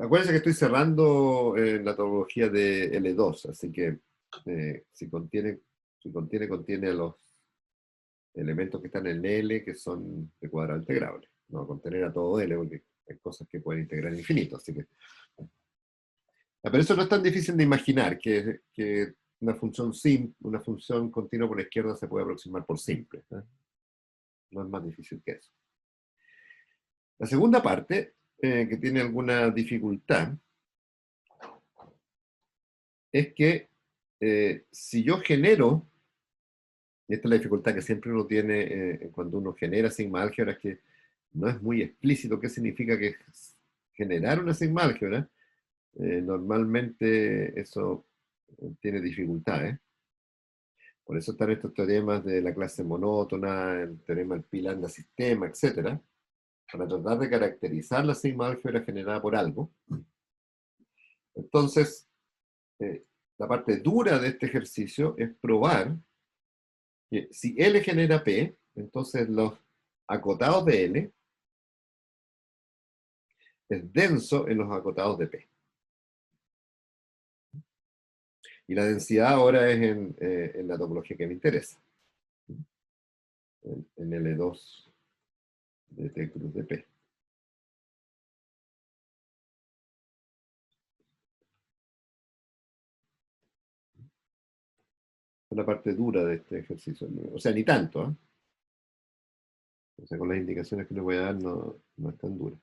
acuérdense que estoy cerrando la topología de L2, así que si contiene a los elementos que están en L, que son de cuadrado integrable. No va a contener a todo L, porque hay cosas que pueden integrar infinito, así que... Pero eso no es tan difícil de imaginar, que una función continua por la izquierda se puede aproximar por simple. No es más difícil que eso. La segunda parte, que tiene alguna dificultad, es que si yo genero, y esta es la dificultad que siempre uno tiene cuando uno genera sigma álgebra, es que no es muy explícito qué significa que generar una sigma álgebra. Normalmente eso tiene dificultades. Por eso están estos teoremas de la clase monótona, el teorema del pi lambda sistema, etc. Para tratar de caracterizar la sigma álgebra generada por algo. Entonces, la parte dura de este ejercicio es probar que si L genera P, entonces los acotados de L es denso en los acotados de P. Y la densidad ahora es en la topología que me interesa. En L2 de T cruz de P. Es la parte dura de este ejercicio. O sea, ni tanto, ¿eh? O sea, con las indicaciones que les voy a dar no es tan dura.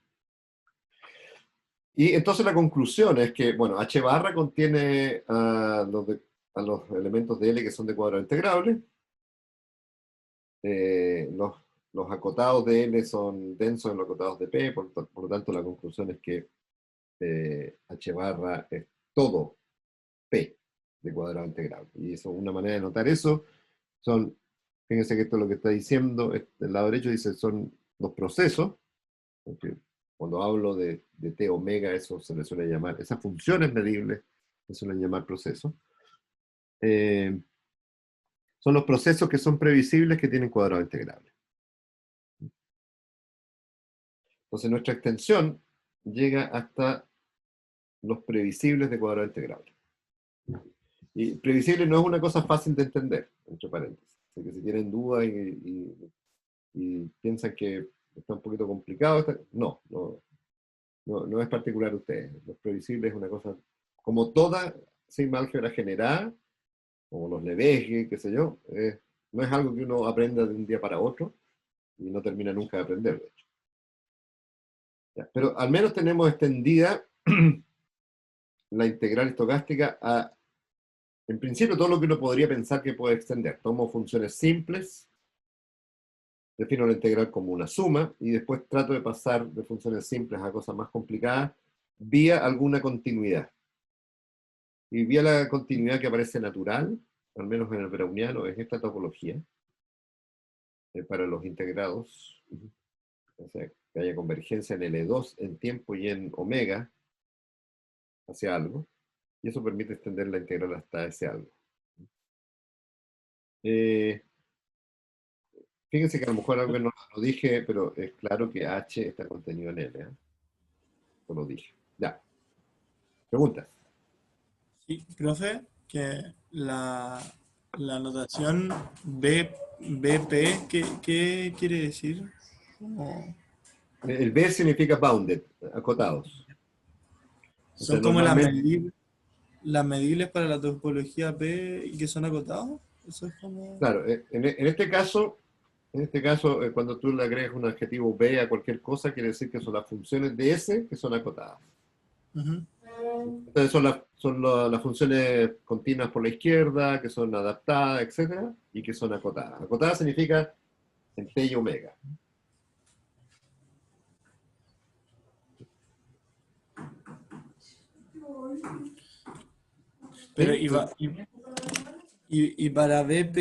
Y entonces la conclusión es que, bueno, H barra contiene a los elementos de L que son de cuadrado integrable. Los acotados de L son densos en los acotados de P, por lo tanto la conclusión es que H barra es todo P de cuadrado integrable. Y eso, una manera de notar eso, fíjense que esto es lo que está diciendo, del lado derecho dice son los procesos, porque cuando hablo de T omega, eso se le suele llamar, esas funciones medibles se suelen llamar procesos. Son los procesos que son previsibles que tienen cuadrado integrable. Entonces nuestra extensión llega hasta los previsibles de cuadrado integrable. Y previsible no es una cosa fácil de entender, entre paréntesis. Así que si tienen dudas y piensan que está un poquito complicado, no es particular de ustedes. Los previsibles es una cosa, como toda sigma álgebra generada, como los Lebesgue, qué sé yo, no es algo que uno aprenda de un día para otro y no termina nunca de aprender, de hecho. Ya, pero al menos tenemos extendida la integral estocástica a, en principio, todo lo que uno podría pensar que puede extender. Tomo funciones simples, defino la integral como una suma, y después trato de pasar de funciones simples a cosas más complicadas vía alguna continuidad. Y vía la continuidad que aparece natural, al menos en el browniano, es esta topología, para los integrados. O sea, que haya convergencia en L2 en tiempo y en omega hacia algo, y eso permite extender la integral hasta ese algo. Fíjense que a lo mejor algo que no lo dije, pero es claro que H está contenido en L. Eso lo dije. Ya. ¿Preguntas? Sí, profe, que la notación BP, ¿qué quiere decir? Como- El B significa bounded, acotados. Son como las medibles para la topología P y que son acotados. Eso es como... Claro, en este caso, cuando tú le agregas un adjetivo B a cualquier cosa, quiere decir que son las funciones de S que son acotadas. Ujú. Entonces las funciones continuas por la izquierda, que son adaptadas, etcétera, y que son acotadas. Acotada significa en T y omega. Pero ¿Sí? y para BP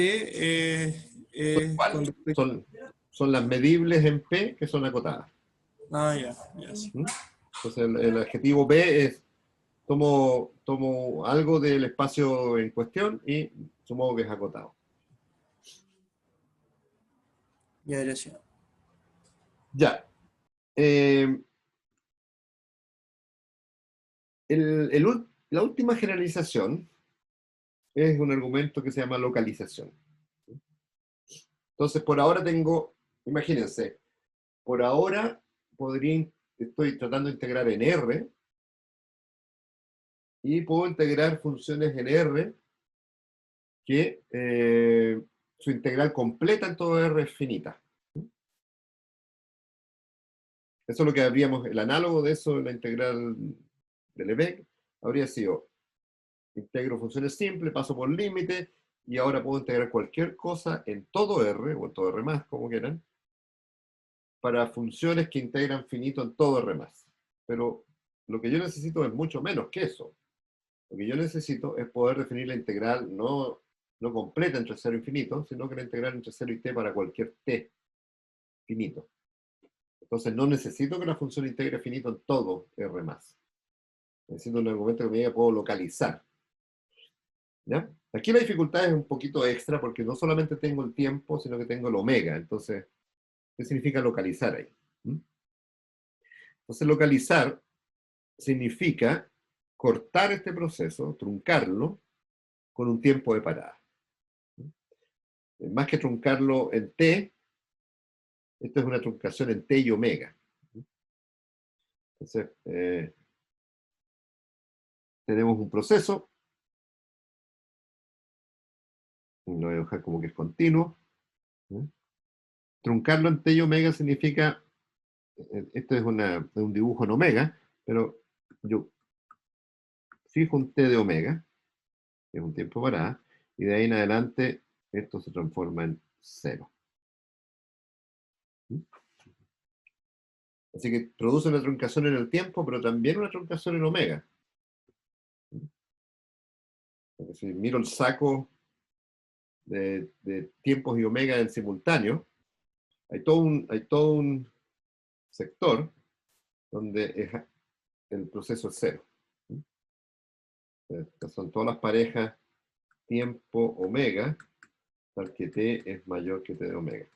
con Igual, respecto... son las medibles en P que son acotadas. Ah, ya, ya, sí. ¿Mm? Entonces el adjetivo B es, tomo algo del espacio en cuestión y supongo que es acotado. Ya, gracias. Ya. Eh, la última generalización es un argumento que se llama localización. Entonces, por ahora imagínense, por ahora estoy tratando de integrar en R y puedo integrar funciones en R que su integral completa en todo R es finita. Eso es lo que habríamos, el análogo de eso, la integral de Lebesgue, habría sido, integro funciones simples, paso por límite, y ahora puedo integrar cualquier cosa en todo R, o en todo R+, como quieran, para funciones que integran finito en todo R+. Pero lo que yo necesito es mucho menos que eso. Lo que yo necesito es poder definir la integral no completa entre 0 e infinito, sino que la integral entre 0 y t para cualquier t finito. Entonces no necesito que la función integre finito en todo R+. Necesito un argumento que me diga puedo localizar. ¿Ya? Aquí la dificultad es un poquito extra porque no solamente tengo el tiempo, sino que tengo el omega. Entonces, ¿qué significa localizar ahí? ¿Mm? Entonces, localizar significa cortar este proceso, truncarlo, con un tiempo de parada. Más que truncarlo en t, esto es una truncación en t y omega. Entonces, tenemos un proceso, lo voy a dejar como que es continuo. Truncarlo en t y omega significa, esto es un dibujo en omega, pero yo fijo un t de omega, que es un tiempo parada, y de ahí en adelante esto se transforma en 0. Así que produce una truncación en el tiempo, pero también una truncación en omega. Porque si miro el saco de tiempos y omega en simultáneo, hay todo un sector donde el proceso es 0. Son todas las parejas tiempo omega, tal que t es mayor que t de omega.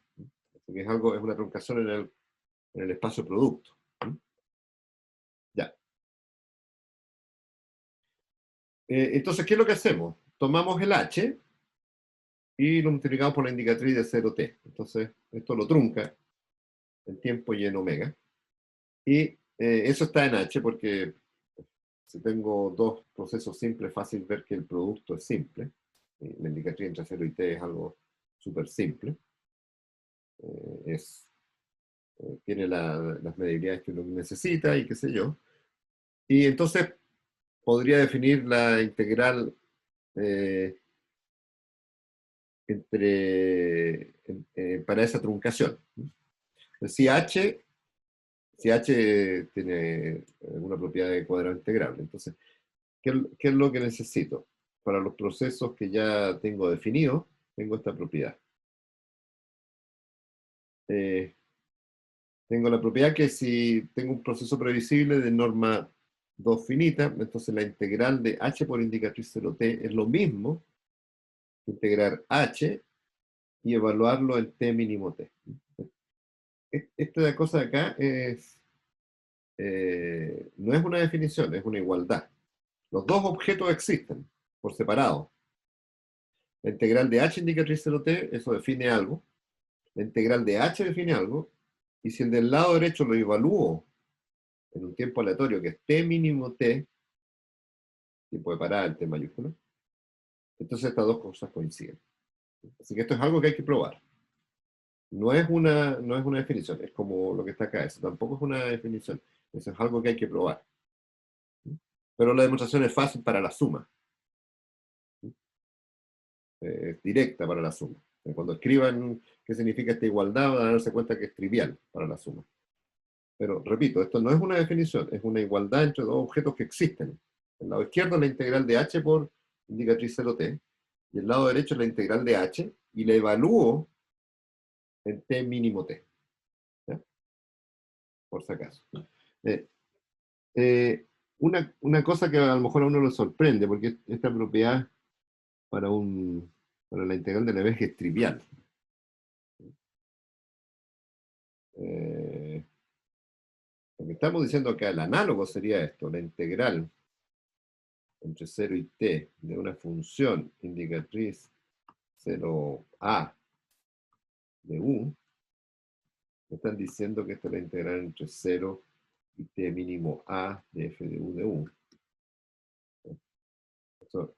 Así que es una truncación en el espacio producto. Ya. Entonces, ¿qué es lo que hacemos? Tomamos el h y lo multiplicamos por la indicatriz de 0t. Entonces, esto lo trunca en tiempo y en omega. Y eso está en h porque si tengo dos procesos simples, es fácil ver que el producto es simple. La indicatriz entre 0 y t es algo súper simple. Tiene las medibilidades que uno necesita y qué sé yo. Y entonces podría definir la integral para esa truncación. Si h tiene alguna propiedad de cuadrado integrable, entonces, ¿qué es lo que necesito? Para los procesos que ya tengo definidos, tengo esta propiedad. Tengo la propiedad que si tengo un proceso previsible de norma 2 finita, entonces la integral de h por indicatriz 0t es lo mismo que integrar h y evaluarlo en t mínimo t. Esta cosa de acá no es una definición, es una igualdad. Los dos objetos existen por separado. La integral de h indicatriz 0t, eso define algo. La integral de h define algo. Y si el del lado derecho lo evalúo en un tiempo aleatorio, que es t mínimo t, tiempo de parada, el T mayúscula. Entonces estas dos cosas coinciden. Así que esto es algo que hay que probar. No es una definición, es como lo que está acá. Eso tampoco es una definición. Eso es algo que hay que probar. Pero la demostración es fácil para la suma. Es directa para la suma. Cuando escriban qué significa esta igualdad, van a darse cuenta que es trivial para la suma. Pero, repito, esto no es una definición, es una igualdad entre dos objetos que existen. El lado izquierdo es la integral de h por indicatriz 0t, y el lado derecho es la integral de h, y la evalúo en t mínimo t. ¿Ya? Por si acaso. Una cosa que a lo mejor a uno le sorprende, porque esta propiedad para la integral de Lebesgue es trivial. Lo que estamos diciendo acá, el análogo sería esto, la integral entre 0 y t de una función indicatriz 0a de u, me están diciendo que esta es la integral entre 0 y t mínimo a de f de u de u. Eso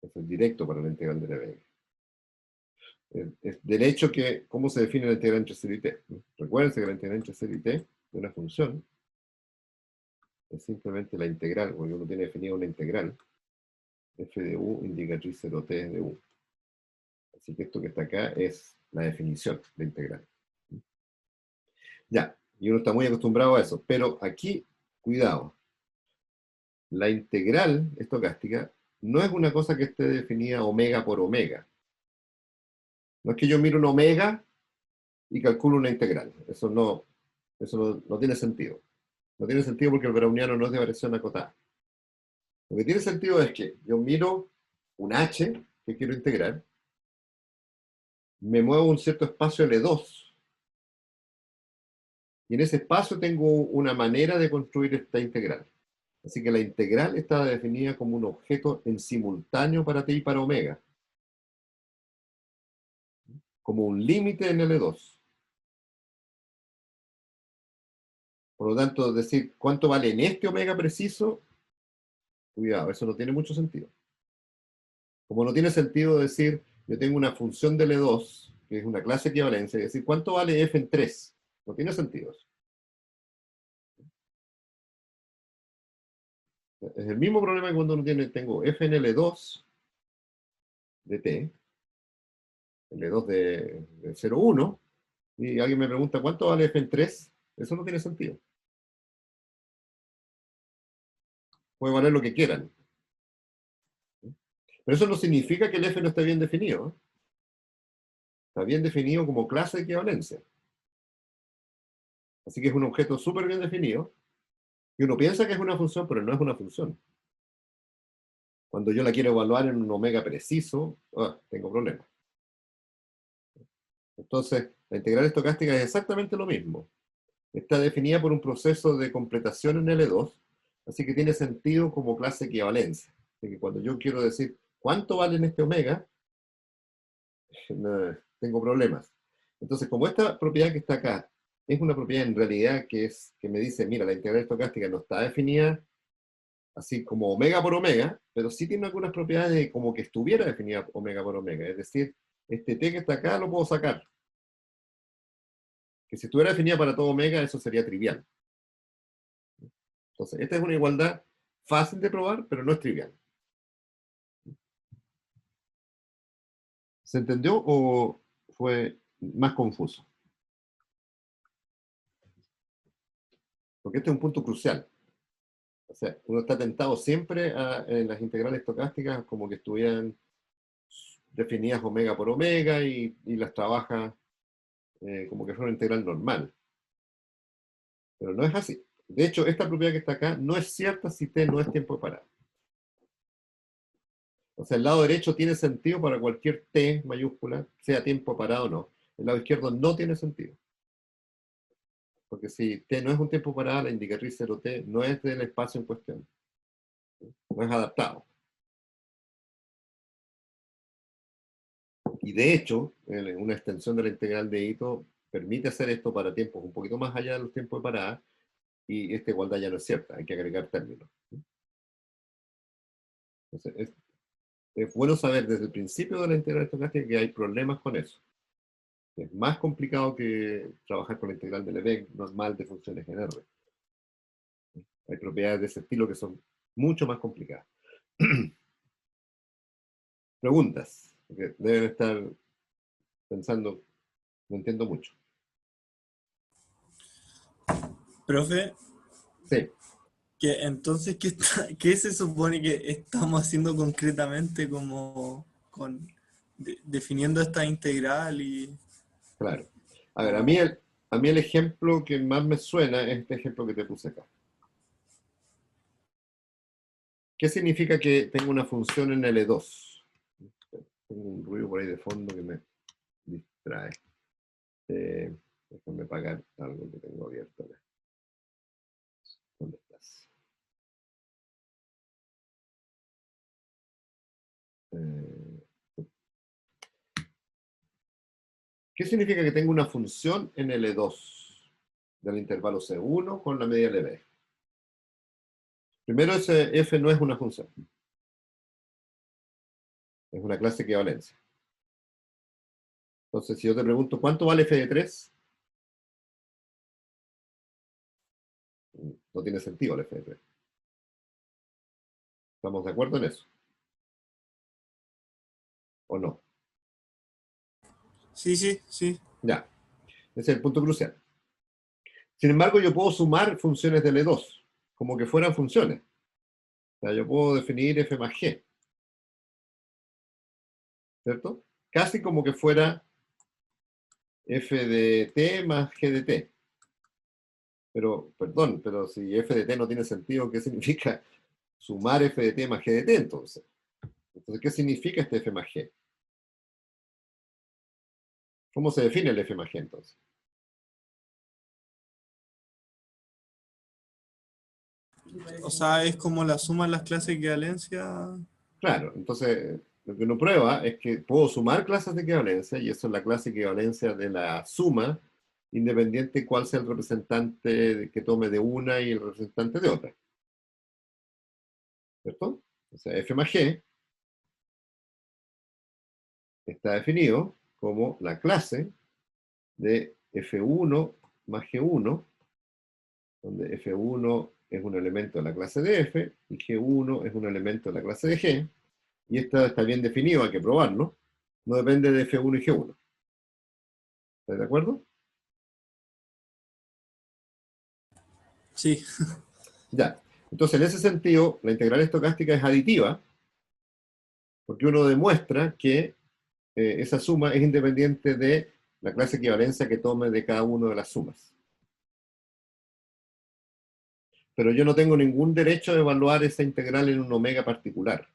es directo para la integral de Lebesgue. Es del hecho que, ¿cómo se define la integral entre 0 y t? Recuérdense que la integral entre 0 y t de una función es simplemente la integral, porque uno tiene definido una integral, f de u indicatriz 0t de u. Así que esto que está acá es la definición de integral. Ya, y uno está muy acostumbrado a eso, pero aquí, cuidado, la integral estocástica no es una cosa que esté definida omega por omega. No es que yo miro un omega y calculo una integral. Eso no tiene sentido. No tiene sentido porque el browniano no es de variación acotada. Lo que tiene sentido es que yo miro un h que quiero integrar, me muevo un cierto espacio L2, y en ese espacio tengo una manera de construir esta integral. Así que la integral está definida como un objeto en simultáneo para t y para omega, como un límite en L2. Por lo tanto, decir cuánto vale en este omega preciso, cuidado, eso no tiene mucho sentido. Como no tiene sentido decir, yo tengo una función de L2, que es una clase equivalencia, y decir cuánto vale f en 3. No tiene sentido eso. Es el mismo problema que cuando uno tengo f en L2 de t, L2 de 0,1, y alguien me pregunta cuánto vale f en 3, eso no tiene sentido. Puede valer lo que quieran. Pero eso no significa que el f no esté bien definido. Está bien definido como clase de equivalencia. Así que es un objeto súper bien definido, y uno piensa que es una función, pero no es una función. Cuando yo la quiero evaluar en un omega preciso, tengo problemas. Entonces, la integral estocástica es exactamente lo mismo. Está definida por un proceso de completación en L2, así que tiene sentido como clase equivalencia. Así que cuando yo quiero decir cuánto vale en este omega, tengo problemas. Entonces, como esta propiedad que está acá es una propiedad en realidad que me dice, mira, la integral estocástica no está definida así como omega por omega, pero sí tiene algunas propiedades de como que estuviera definida omega por omega. Es decir, este t que está acá lo puedo sacar. Que si estuviera definida para todo omega, eso sería trivial. Entonces, esta es una igualdad fácil de probar, pero no es trivial. ¿Se entendió o fue más confuso? Porque este es un punto crucial. O sea, uno está tentado siempre en las integrales estocásticas como que estuvieran definidas omega por omega y las trabaja como que fuera una integral normal. Pero no es así. De hecho, esta propiedad que está acá no es cierta si t no es tiempo de parada. O sea, el lado derecho tiene sentido para cualquier t mayúscula, sea tiempo parado o no. El lado izquierdo no tiene sentido. Porque si t no es un tiempo parado, la indicatriz 0t no es del espacio en cuestión. No es adaptado. Y de hecho, una extensión de la integral de Ito permite hacer esto para tiempos un poquito más allá de los tiempos de parada, y esta igualdad ya no es cierta, hay que agregar términos. Entonces, es bueno saber desde el principio de la integral estocástica que hay problemas con eso. Es más complicado que trabajar con la integral de Lebesgue normal de funciones en R. Hay propiedades de ese estilo que son mucho más complicadas. Preguntas, porque deben estar pensando, no entiendo mucho. Profe, Sí, que entonces, ¿qué se supone que estamos haciendo concretamente como definiendo esta integral y claro. A ver, o- a mí el ejemplo que más me suena es este ejemplo que te puse acá. ¿Qué significa que tengo una función en L2? Tengo un ruido por ahí de fondo que me distrae. Déjame apagar algo que tengo abierto acá. ¿Dónde estás? ¿Qué significa que tengo una función en L2 del intervalo C1 con la medida LB? Primero, ese f no es una función. Es una clase equivalencia. Entonces, si yo te pregunto, ¿cuánto vale f de 3? No tiene sentido el f de 3. ¿Estamos de acuerdo en eso? ¿O no? sí, sí, sí. Ya, ese es el punto crucial. Sin embargo, yo puedo sumar funciones de L2, como que fueran funciones. O sea, yo puedo definir f más g, ¿cierto? Casi como que fuera f de t más g de t. Pero, perdón, pero si f de t no tiene sentido, ¿qué significa sumar f de t más g de t entonces? Entonces, ¿qué significa este f más g? ¿Cómo se define el f más g entonces? O sea, es como la suma de las clases de equivalencia. Claro, entonces lo que uno prueba es que puedo sumar clases de equivalencia y eso es la clase de equivalencia de la suma, independiente cuál sea el representante que tome de una y el representante de otra. ¿Cierto? O sea, f más g está definido como la clase de f1 más g1, donde f1 es un elemento de la clase de f y g1 es un elemento de la clase de g, y esto está bien definido, hay que probarlo, no depende de f1 y g1. ¿Estás de acuerdo? Sí, Ya. Entonces, en ese sentido, la integral estocástica es aditiva, porque uno demuestra que esa suma es independiente de la clase de equivalencia que tome de cada una de las sumas. Pero yo no tengo ningún derecho de evaluar esa integral en un omega particular.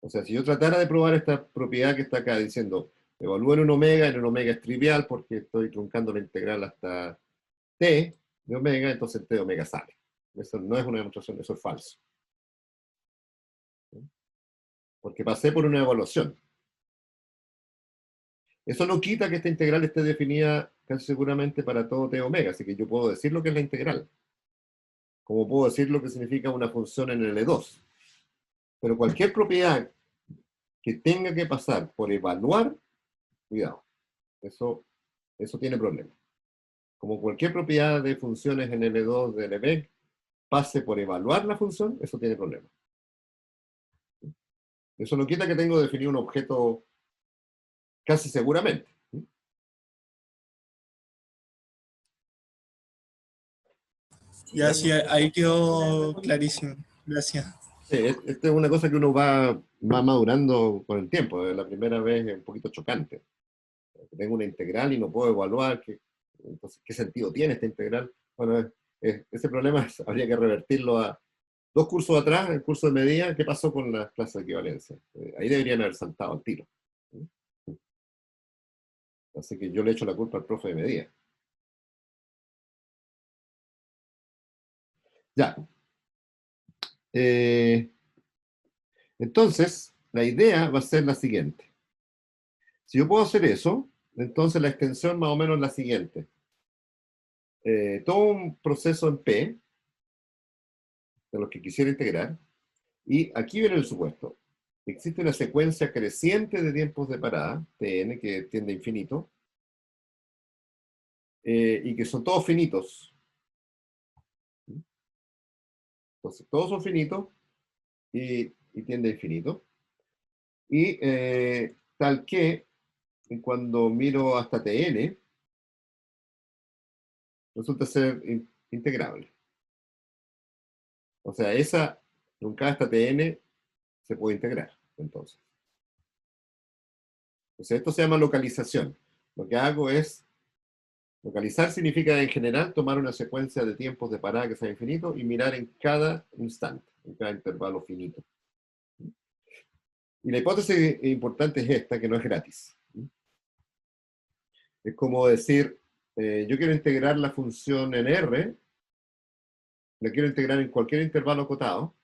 O sea, si yo tratara de probar esta propiedad que está acá diciendo, evalúo en un omega es trivial porque estoy truncando la integral hasta t de omega, entonces t de omega sale. Eso no es una demostración, eso es falso. Porque pasé por una evaluación. Eso no quita que esta integral esté definida casi seguramente para todo t omega, así que yo puedo decir lo que es la integral. Como puedo decir lo que significa una función en L2. Pero cualquier propiedad que tenga que pasar por evaluar, cuidado, eso tiene problemas. Como cualquier propiedad de funciones en L2 de Lebesgue pase por evaluar la función, eso tiene problemas. Eso no quita que tengo definido un objeto casi seguramente. ya sí, ahí quedó clarísimo. Gracias. Sí, esta es una cosa que uno va madurando con el tiempo. La primera vez es un poquito chocante. Tengo una integral y no puedo evaluar entonces, ¿qué sentido tiene esta integral? Bueno, ese problema habría que revertirlo a 2 cursos atrás, el curso de medida. ¿Qué pasó con las clases de equivalencia? Ahí deberían haber saltado al tiro. Así que yo le echo la culpa al profe de medida. Ya. Eh, entonces, la idea va a ser la siguiente. Si yo puedo hacer eso, entonces la extensión más o menos es la siguiente. Todo un proceso en P, de los que quisiera integrar, Y aquí viene el supuesto. Existe una secuencia creciente de tiempos de parada, Tn, que tiende a infinito, y que son todos finitos. Entonces, todos son finitos y tiende a infinito. Y tal que cuando miro hasta Tn, resulta ser integrable. O sea, esa truncada hasta Tn se puede integrar, entonces. Entonces, esto se llama localización. Lo que hago es, localizar significa en general tomar una secuencia de tiempos de parada que sea infinito y mirar en cada instante, en cada intervalo finito. Y la hipótesis importante es esta, que no es gratis. Es como decir, yo quiero integrar la función en R, la quiero integrar en cualquier intervalo acotado.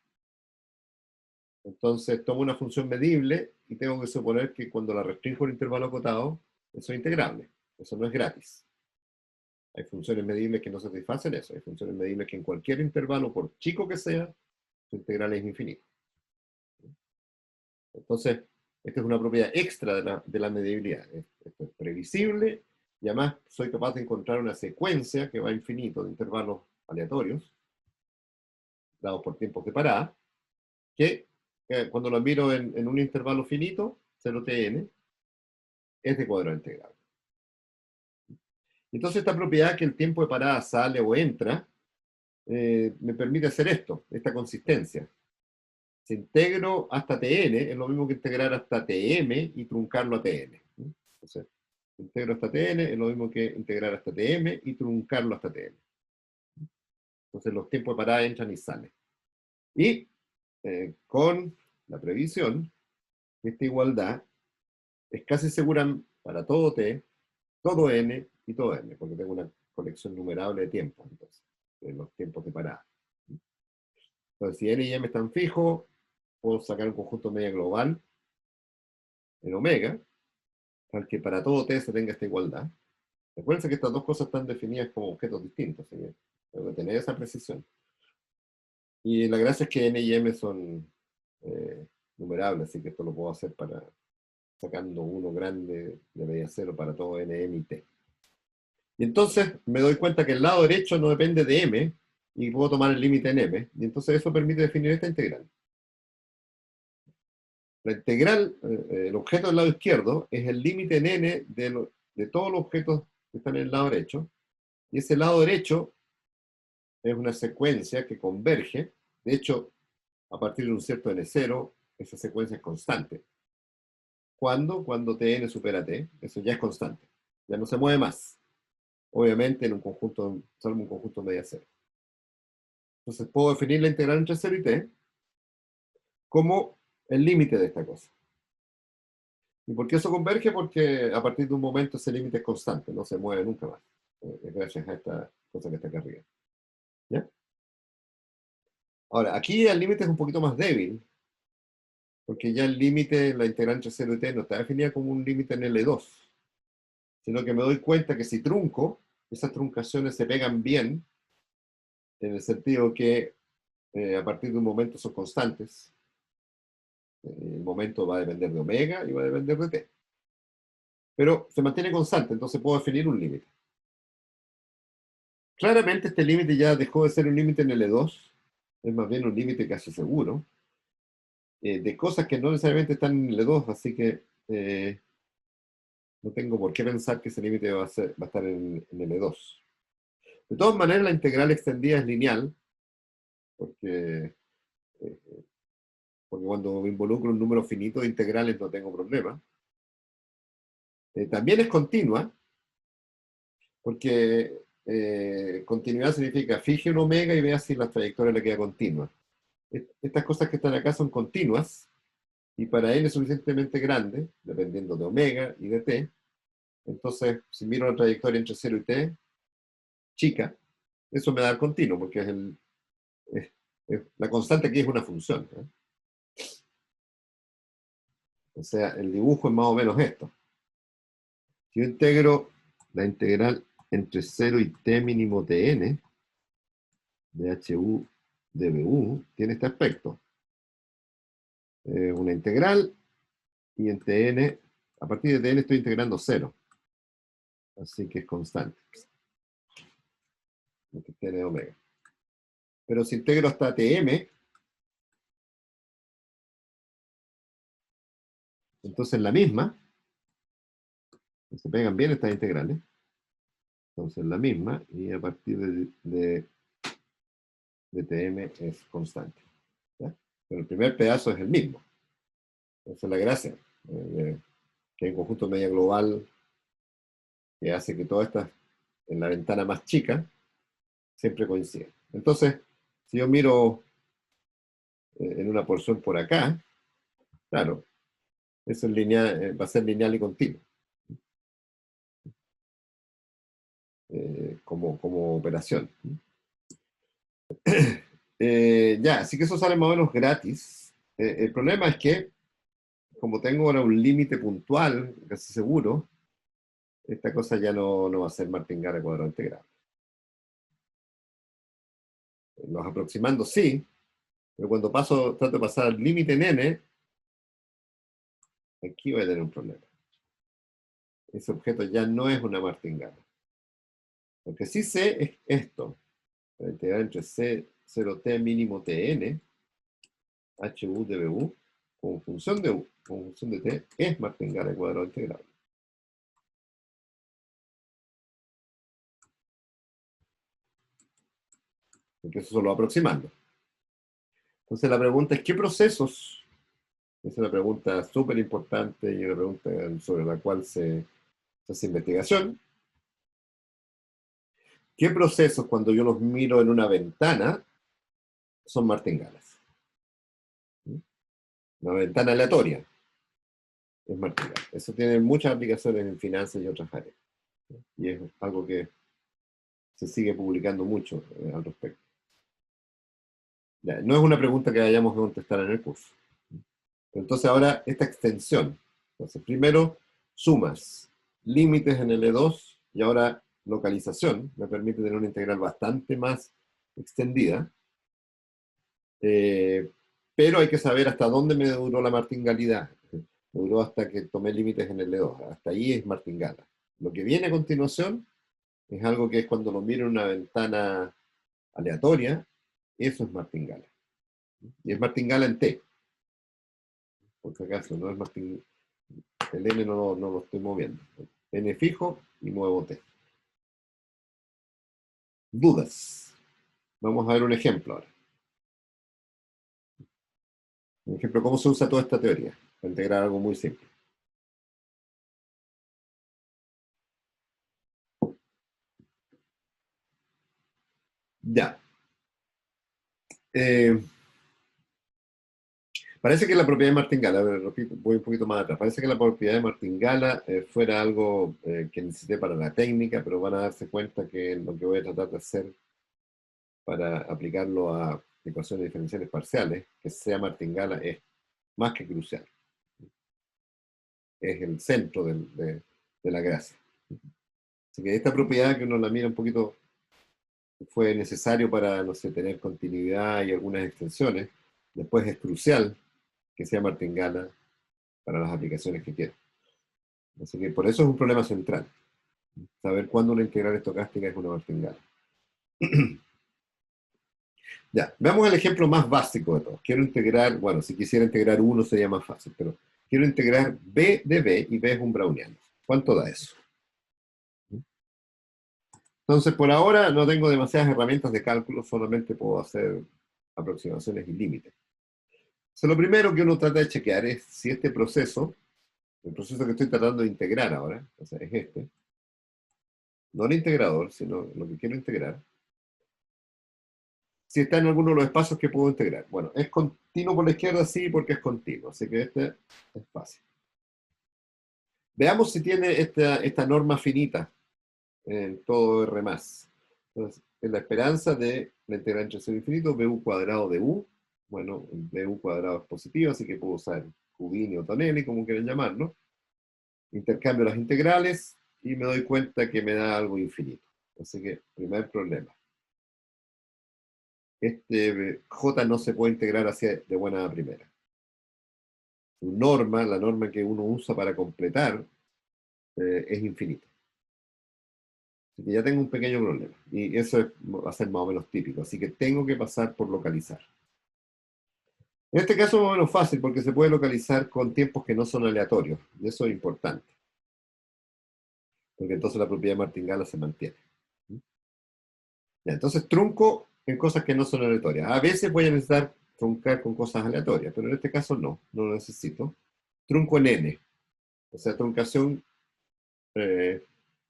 Entonces tomo una función medible y tengo que suponer que cuando la restringo en intervalo acotado, eso es integrable. Eso no es gratis. Hay funciones medibles que no satisfacen eso. Hay funciones medibles que en cualquier intervalo, por chico que sea, su integral es infinito. Entonces, esta es una propiedad extra de la medibilidad. Esto es previsible y además soy capaz de encontrar una secuencia que va a infinito de intervalos aleatorios, dados por tiempos de parada, que cuando lo miro en un intervalo finito, 0tn, es de cuadrado integral. Entonces esta propiedad que el tiempo de parada sale o entra, me permite hacer esto, esta consistencia. Si integro hasta tn, es lo mismo que integrar hasta tm y truncarlo a tn. Entonces, si integro hasta tn, es lo mismo que integrar hasta tm y truncarlo hasta tn. Entonces los tiempos de parada entran y salen. Y con la previsión, esta igualdad es casi segura para todo t, todo n y todo m, porque tengo una colección numerable de tiempos, entonces, de los tiempos de parada. Entonces, si n y m están fijos, puedo sacar un conjunto media global en omega, tal que para todo t se tenga esta igualdad. Recuerden que estas dos cosas están definidas como objetos distintos, así que tengo que tener esa precisión. Y la gracia es que n y m son numerables, así que esto lo puedo hacer para sacando uno grande de media cero para todo n, m y t. Y entonces me doy cuenta que el lado derecho no depende de m, y puedo tomar el límite en m, y entonces eso permite definir esta integral. La integral, el objeto del lado izquierdo, es el límite en n de todos los objetos que están en el lado derecho, y ese lado derecho es una secuencia que converge. De hecho, a partir de un cierto n0, esa secuencia es constante. ¿Cuándo? Cuando tn supera t, eso ya es constante, ya no se mueve más. Obviamente en un conjunto, salvo un conjunto media cero. Entonces puedo definir la integral entre 0 y t como el límite de esta cosa. ¿Y por qué eso converge? Porque a partir de un momento ese límite es constante, no se mueve nunca más. Gracias a esta cosa que está acá arriba. ¿Ya? Ahora, aquí el límite es un poquito más débil, porque ya el límite, la integral entre 0 y t, no está definida como un límite en L2, sino que me doy cuenta que si trunco, esas truncaciones se pegan bien, en el sentido que a partir de un momento son constantes. El momento va a depender de omega y va a depender de t. Pero se mantiene constante, entonces puedo definir un límite. Claramente este límite ya dejó de ser un límite en L2, es más bien un límite casi seguro, de cosas que no necesariamente están en L2, así que no tengo por qué pensar que ese límite va a estar en L2. De todas maneras, la integral extendida es lineal, porque cuando me involucro en un número finito de integrales no tengo problema. También es continua, porque continuidad significa fije un omega y vea si la trayectoria le queda continua. Estas cosas que están acá son continuas, y para n suficientemente grande, dependiendo de omega y de t, entonces si miro la trayectoria entre 0 y t, chica, eso me da el continuo, porque la constante aquí es una función. O sea, el dibujo es más o menos esto. Si yo integro la integral entre 0 y t mínimo tn, de hu dbu, tiene este aspecto. una integral, y en Tn, a partir de Tn estoy integrando 0. Así que es constante. Tn de omega. Pero si integro hasta Tm, entonces la misma, se pegan bien estas integrales, entonces la misma, y a partir de Tm es constante. ¿Ya? Pero el primer pedazo es el mismo. Esa es la gracia. Que hay un conjunto media global que hace que todas estas, en la ventana más chica, siempre coinciden. Entonces, si yo miro en una porción por acá, claro, eso es lineal, va a ser lineal y continuo. Como operación. Ya, así que eso sale más o menos gratis. El problema es que, como tengo ahora un límite puntual, casi seguro, esta cosa ya no va a ser martingale cuadrado integrado. Los aproximando sí, pero cuando trato de pasar al límite en n, aquí voy a tener un problema. Ese objeto ya no es una martingala. Lo que sí sé es esto. La integral entre C0t mínimo Tn, HU dBU, como función de U, como función de T, es martingale cuadrado integrable. Porque eso solo aproximando. Entonces la pregunta es, ¿qué procesos? Esa es una pregunta súper importante y una pregunta sobre la cual se hace investigación. ¿Qué procesos, cuando yo los miro en una ventana, son martingalas? Una ventana aleatoria es martingala. Eso tiene muchas aplicaciones en finanzas y otras áreas. Y es algo que se sigue publicando mucho al respecto. Ya, no es una pregunta que vayamos a contestar en el curso. Entonces ahora esta extensión. Entonces primero sumas, límites en L2 y ahora localización. Me permite tener una integral bastante más extendida. Pero hay que saber hasta dónde me duró la martingalidad. Me duró hasta que tomé límites en L2. Hasta ahí es martingala. Lo que viene a continuación es algo que es cuando lo miro en una ventana aleatoria. Eso es martingala. Y es martingala en T. Por si acaso, no es martingala. El N no lo estoy moviendo. N fijo y muevo T. Dudas. Vamos a ver un ejemplo ahora. Un ejemplo, ¿cómo se usa toda esta teoría? Para integrar algo muy simple. Ya. Parece que la propiedad de martingala, a ver, repito, voy un poquito más atrás, parece que la propiedad de martingala fuera algo que necesité para la técnica, pero van a darse cuenta que lo que voy a tratar de hacer para aplicarlo a ecuaciones diferenciales parciales, que sea martingala, es más que crucial. Es el centro de la gracia. Así que esta propiedad que uno la mira un poquito fue necesario para, no sé, tener continuidad y algunas extensiones, después es crucial que sea martingala para las aplicaciones que quiero. Así que por eso es un problema central. Saber cuándo una integral estocástica es una martingala. Ya, veamos el ejemplo más básico de todos. Quiero integrar, bueno, si quisiera integrar 1 sería más fácil, pero quiero integrar b de b y b es un browniano. ¿Cuánto da eso? Entonces, por ahora no tengo demasiadas herramientas de cálculo, solamente puedo hacer aproximaciones y límites. Entonces, lo primero que uno trata de chequear es si este proceso, el proceso que estoy tratando de integrar ahora, o sea, es este, no el integrador, sino lo que quiero integrar, si está en alguno de los espacios que puedo integrar. Bueno, ¿es continuo por la izquierda? Sí, porque es continuo, así que este es fácil. Veamos si tiene esta norma finita en todo R+. Entonces, en la esperanza de la integral entre 0 e infinito, BU cuadrado de U, bueno, BU cuadrado es positivo, así que puedo usar Houdini o Tonelli, como quieran llamarlo. Intercambio las integrales y me doy cuenta que me da algo infinito. Así que, primer problema. Este J no se puede integrar hacia de buena a primera. su norma, la norma que uno usa para completar, es infinita. Así que ya tengo un pequeño problema. Y eso va a ser más o menos típico. Así que tengo que pasar por localizar. En este caso es más o menos fácil porque se puede localizar con tiempos que no son aleatorios. Y eso es importante. Porque entonces la propiedad de martingala se mantiene. Ya, entonces trunco en cosas que no son aleatorias. A veces voy a necesitar truncar con cosas aleatorias, pero en este caso no lo necesito. Trunco en n, o sea, truncación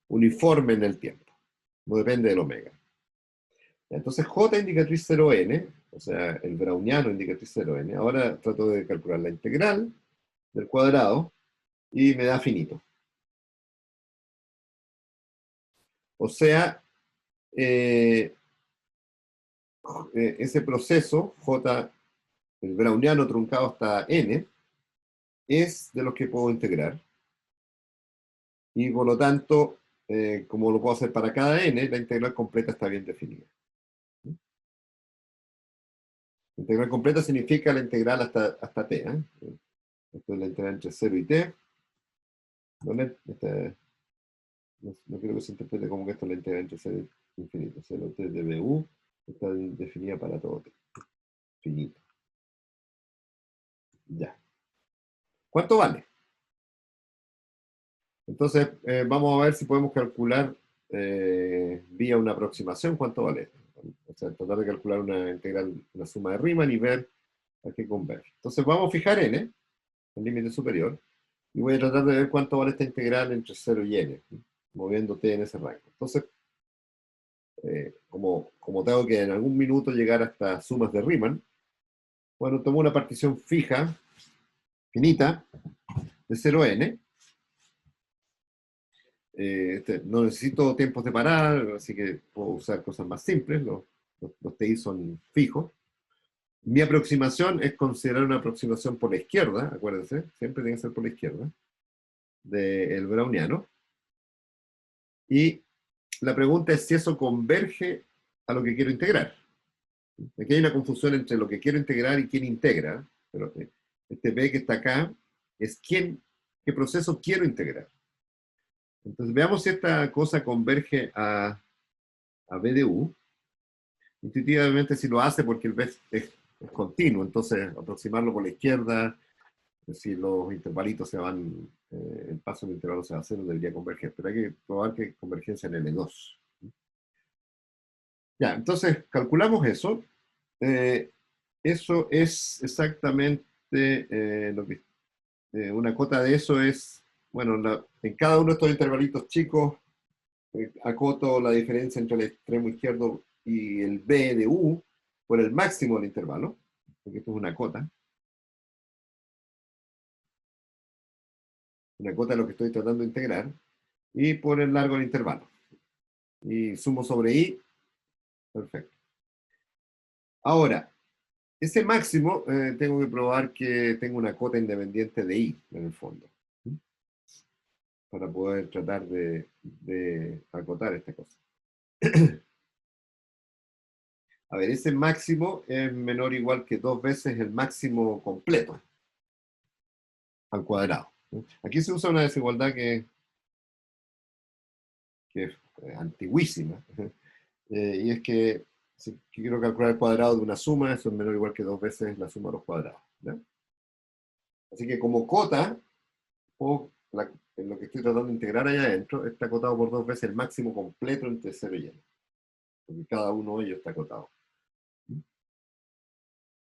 uniforme en el tiempo. No depende del omega. Ya, entonces J indicatriz 0n, o sea, el browniano indicatriz 0n. Ahora trato de calcular la integral del cuadrado y me da finito. O sea, ese proceso, J, el browniano truncado hasta n, es de los que puedo integrar. Y por lo tanto, como lo puedo hacer para cada n, la integral completa está bien definida. La integral completa significa la integral hasta t. Esto es la integral entre 0 y t. No quiero que se interprete como que esto es la integral entre 0 y infinito. 0 t de bu está definida para todo t. Finito. Ya. ¿Cuánto vale? Entonces, vamos a ver si podemos calcular vía una aproximación cuánto vale. O sea, tratar de calcular una integral, una suma de Riemann y ver a qué converge. Entonces, vamos a fijar n, el límite superior, y voy a tratar de ver cuánto vale esta integral entre 0 y n, moviendo t en ese rango. Entonces, como tengo que en algún minuto llegar hasta sumas de Riemann, bueno, tomo una partición fija, finita, de 0 a n. No necesito tiempos de parar, así que puedo usar cosas más simples, los TI son fijos. Mi aproximación es considerar una aproximación por la izquierda, acuérdense, siempre tiene que ser por la izquierda, del browniano. Y la pregunta es si eso converge a lo que quiero integrar. Aquí hay una confusión entre lo que quiero integrar y quién integra, pero este B que está acá es qué proceso quiero integrar. Entonces veamos si esta cosa converge a B de U. Intuitivamente si lo hace porque el B es continuo, entonces aproximarlo por la izquierda, si los intervalitos se van, el paso del intervalo se va a cero, debería converger, pero hay que probar que convergencia en L2. Ya, entonces calculamos eso. Eso es exactamente lo que... una cota de eso es, bueno, en cada uno de estos intervalitos chicos, acoto la diferencia entre el extremo izquierdo y el B de U por el máximo del intervalo, porque esto es una cota. Una cota es lo que estoy tratando de integrar, y por el largo del intervalo. Y sumo sobre I, perfecto. Ahora, ese máximo tengo que probar que tengo una cota independiente de I en el fondo, para poder tratar de acotar esta cosa. A ver, ese máximo es menor o igual que 2 veces el máximo completo al cuadrado. Aquí se usa una desigualdad que es antiguísima, y es que si quiero calcular el cuadrado de una suma, eso es menor o igual que 2 veces la suma de los cuadrados. ¿Ya? Así que como cota, en lo que estoy tratando de integrar allá adentro, está acotado por 2 veces el máximo completo entre 0 y n. Porque cada uno de ellos está acotado.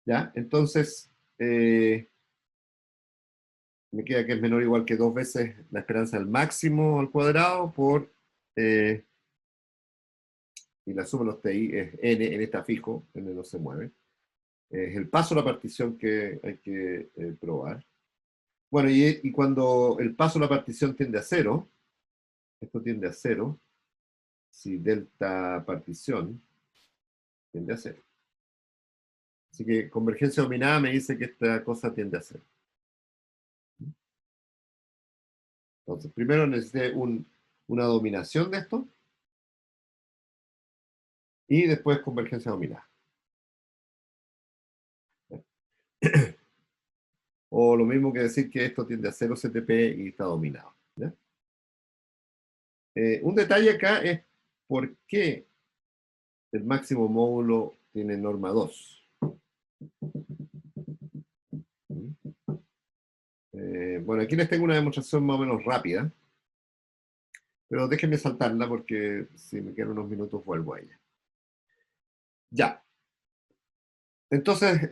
¿Ya? Entonces, me queda que es menor o igual que 2 veces la esperanza del máximo al cuadrado por... y la suma de los TI es n está fijo, n no se mueve. Es el paso a la partición que hay que probar. Bueno, y cuando el paso a la partición tiende a 0, esto tiende a 0, si delta partición tiende a 0. Así que convergencia dominada me dice que esta cosa tiende a 0. Entonces, primero necesité una dominación de esto, y después convergencia dominada. o lo mismo que decir que esto tiende a 0 CTP y está dominado. ¿Ya? Un detalle acá es por qué el máximo módulo tiene norma 2. Bueno, aquí les tengo una demostración más o menos rápida, pero déjenme saltarla porque si me quedan unos minutos vuelvo a ella. Ya. Entonces,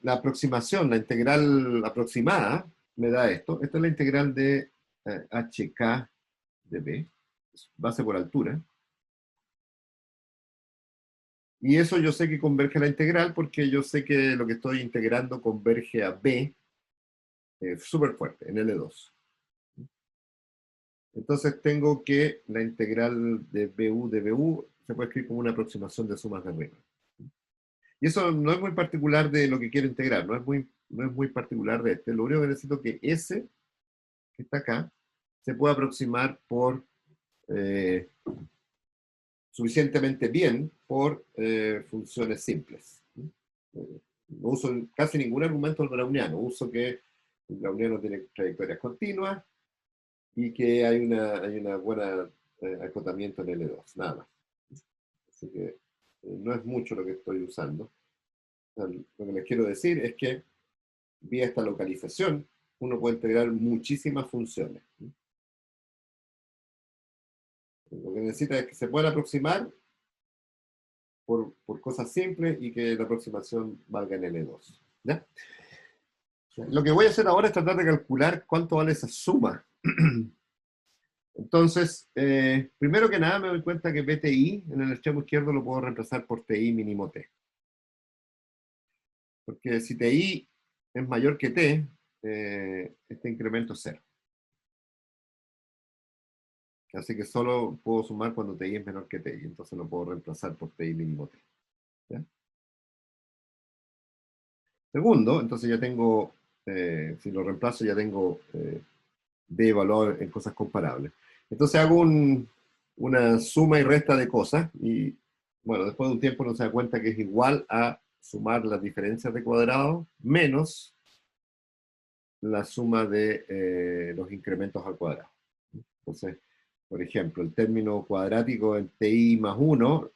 la aproximación, la integral aproximada, me da esto. Esta es la integral de HK de B, base por altura. Y eso yo sé que converge a la integral porque yo sé que lo que estoy integrando converge a B súper fuerte, en L2. Entonces tengo que la integral de BU se puede escribir como una aproximación de sumas de Riemann. Y eso no es muy particular de lo que quiero integrar, no es muy particular de este. Lo único que necesito es que S, que está acá, se pueda aproximar por suficientemente bien por funciones simples. No uso casi ningún argumento del browniano, uso que el browniano tiene trayectorias continuas y que hay una buena acotamiento en L2, nada más. Así que no es mucho lo que estoy usando. Lo que les quiero decir es que vía esta localización uno puede integrar muchísimas funciones. Lo que necesita es que se puedan aproximar por cosas simples y que la aproximación valga en L2. ¿Ya? Lo que voy a hacer ahora es tratar de calcular cuánto vale esa suma. Entonces, primero que nada me doy cuenta que BTI en el extremo izquierdo lo puedo reemplazar por TI mínimo T. Porque si TI es mayor que T, este incremento es 0. Así que solo puedo sumar cuando TI es menor que TI, entonces lo puedo reemplazar por TI mínimo T. ¿Ya? Segundo, entonces ya tengo, si lo reemplazo ya tengo D valor en cosas comparables. Entonces hago una suma y resta de cosas y, bueno, después de un tiempo uno se da cuenta que es igual a sumar las diferencias de cuadrado menos la suma de los incrementos al cuadrado. Entonces, por ejemplo, el término cuadrático en TI más 1,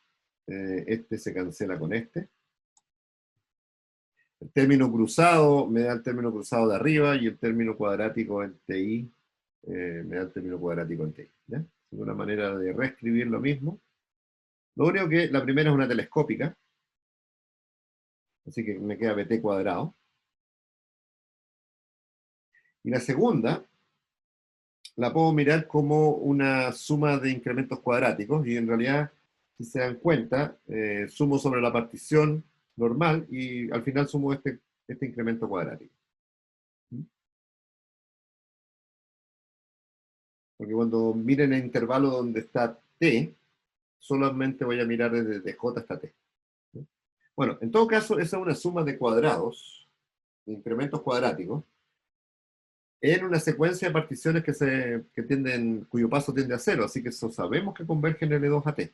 este se cancela con este. El término cruzado me da el término cruzado de arriba y el término cuadrático en TI me da el término cuadrático en TI. ¿Ya? Es una manera de reescribir lo mismo. Lo único que la primera es una telescópica, así que me queda BT cuadrado. Y la segunda la puedo mirar como una suma de incrementos cuadráticos y en realidad, si se dan cuenta, sumo sobre la partición normal y al final sumo este incremento cuadrático. Porque cuando miren el intervalo donde está t, solamente voy a mirar desde j hasta t. Bueno, en todo caso, esa es una suma de cuadrados, de incrementos cuadráticos, en una secuencia de particiones cuyo paso tiende a 0, así que eso sabemos que convergen L2 a t.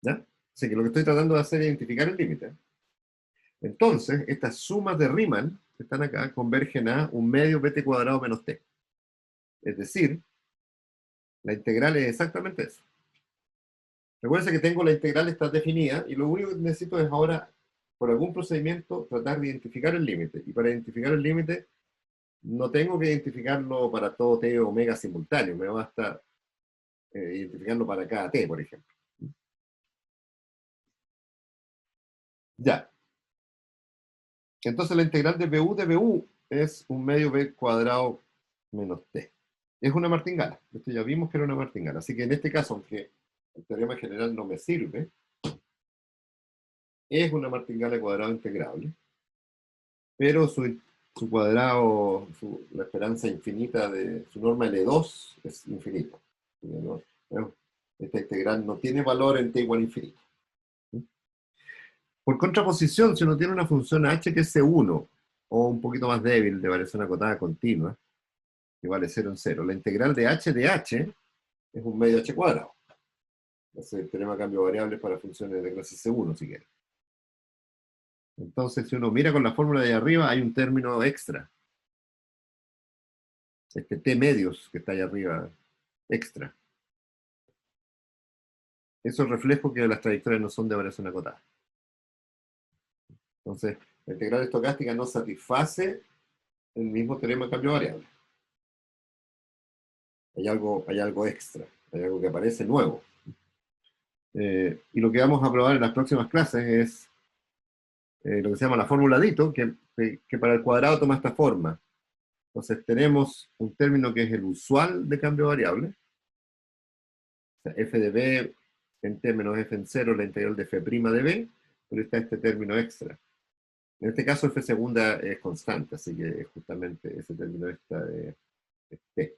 ¿Ya? Así que lo que estoy tratando de hacer es identificar el límite. Entonces, estas sumas de Riemann, que están acá, convergen a un medio bt cuadrado menos t. Es decir, la integral es exactamente eso. Recuerden que tengo la integral está definida, y lo único que necesito es ahora, por algún procedimiento, tratar de identificar el límite. Y para identificar el límite, no tengo que identificarlo para todo t o omega simultáneo, me basta identificarlo para cada t, por ejemplo. Ya. Entonces la integral de BU es un medio b cuadrado menos t. Es una martingala. Esto ya vimos que era una martingala. Así que en este caso, aunque el teorema general no me sirve, es una martingala cuadrado integrable. Pero su cuadrado, la esperanza infinita de su norma L2 es infinita. Esta integral no tiene valor en t igual a infinito. Por contraposición, si uno tiene una función h que es C1, o un poquito más débil de variación acotada continua, que vale 0 en 0, la integral de h es un medio h cuadrado. Entonces, el teorema de cambio de variables para funciones de clase C1, si quieren. Entonces, si uno mira con la fórmula de ahí arriba, hay un término extra. Este T medios que está ahí arriba, extra. Eso es reflejo que las trayectorias no son de variación acotada. Entonces, la integral estocástica no satisface el mismo teorema de cambio variable. Hay algo extra, hay algo que aparece nuevo. Y lo que vamos a probar en las próximas clases es lo que se llama la fórmula Dito, que para el cuadrado toma esta forma. Entonces tenemos un término que es el usual de cambio variable, o sea, f de b en t menos f en 0, la integral de f' de b, pero está este término extra. En este caso f segunda es constante, así que justamente ese término extra es t.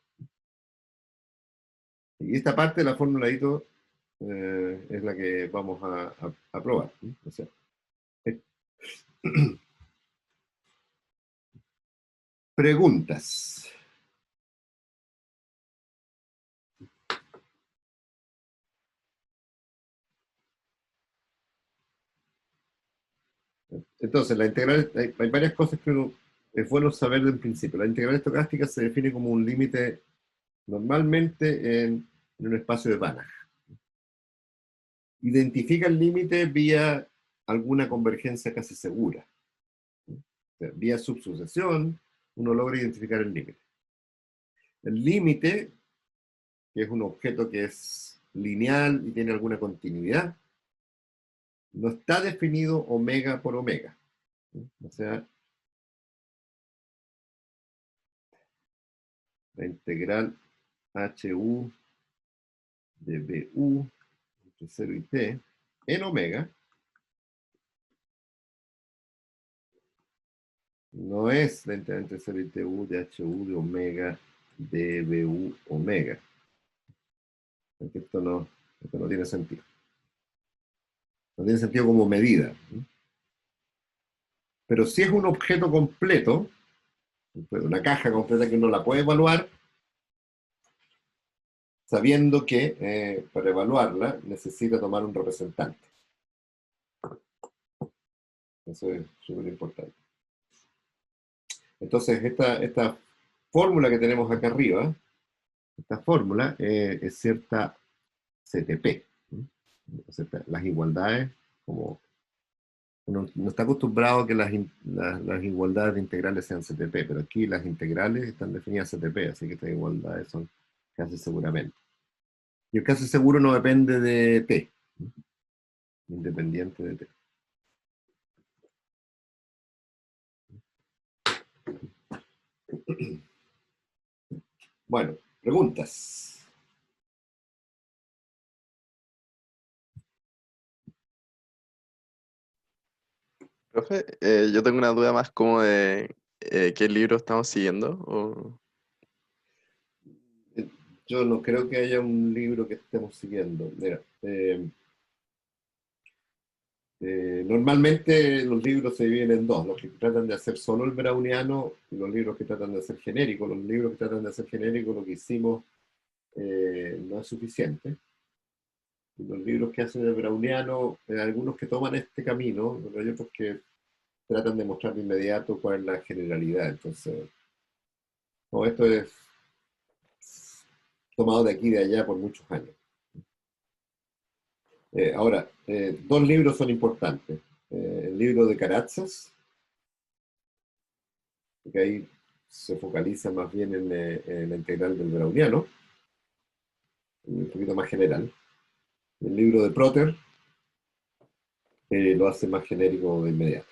Y esta parte de la fórmula Dito es la que vamos a probar, ¿sí? O sea, preguntas. Entonces, la integral, hay varias cosas que es bueno saber del principio. La integral estocástica se define como un límite normalmente en un espacio de Banach. Identifica el límite vía alguna convergencia casi segura. O sea, vía subsucesión, uno logra identificar el límite. El límite, que es un objeto que es lineal y tiene alguna continuidad, no está definido omega por omega. O sea, la integral HU de BU entre 0 y T en omega no es la integral entre 0 y TU de HU de omega de BU omega. Porque esto no tiene sentido. No tiene sentido como medida. Pero si es un objeto completo, una caja completa que uno la puede evaluar, sabiendo que para evaluarla necesita tomar un representante. Eso es súper importante. Entonces, esta fórmula que tenemos acá arriba, esta fórmula es cierta CTP. O sea, las igualdades, como uno no está acostumbrado a que las igualdades de integrales sean CTP, pero aquí las integrales están definidas CTP, así que estas igualdades son casi seguramente. Y el casi seguro no depende de T, independiente de T. Bueno, preguntas. Profe, yo tengo una duda más como de qué libro estamos siguiendo. Yo no creo que haya un libro que estemos siguiendo. Mira, normalmente los libros se dividen en dos, los que tratan de hacer solo el browniano y los libros que tratan de hacer genérico. Los libros que tratan de hacer genérico, lo que hicimos no es suficiente. Y los libros que hacen el browniano, algunos que toman este camino, pero hay otros que tratan de mostrar de inmediato cuál es la generalidad. Entonces, no, esto es tomado de aquí y de allá por muchos años. Ahora, dos libros son importantes. El libro de Karatsas, que ahí se focaliza más bien en la integral del browniano, un poquito más general. El libro de Proter lo hace más genérico de inmediato.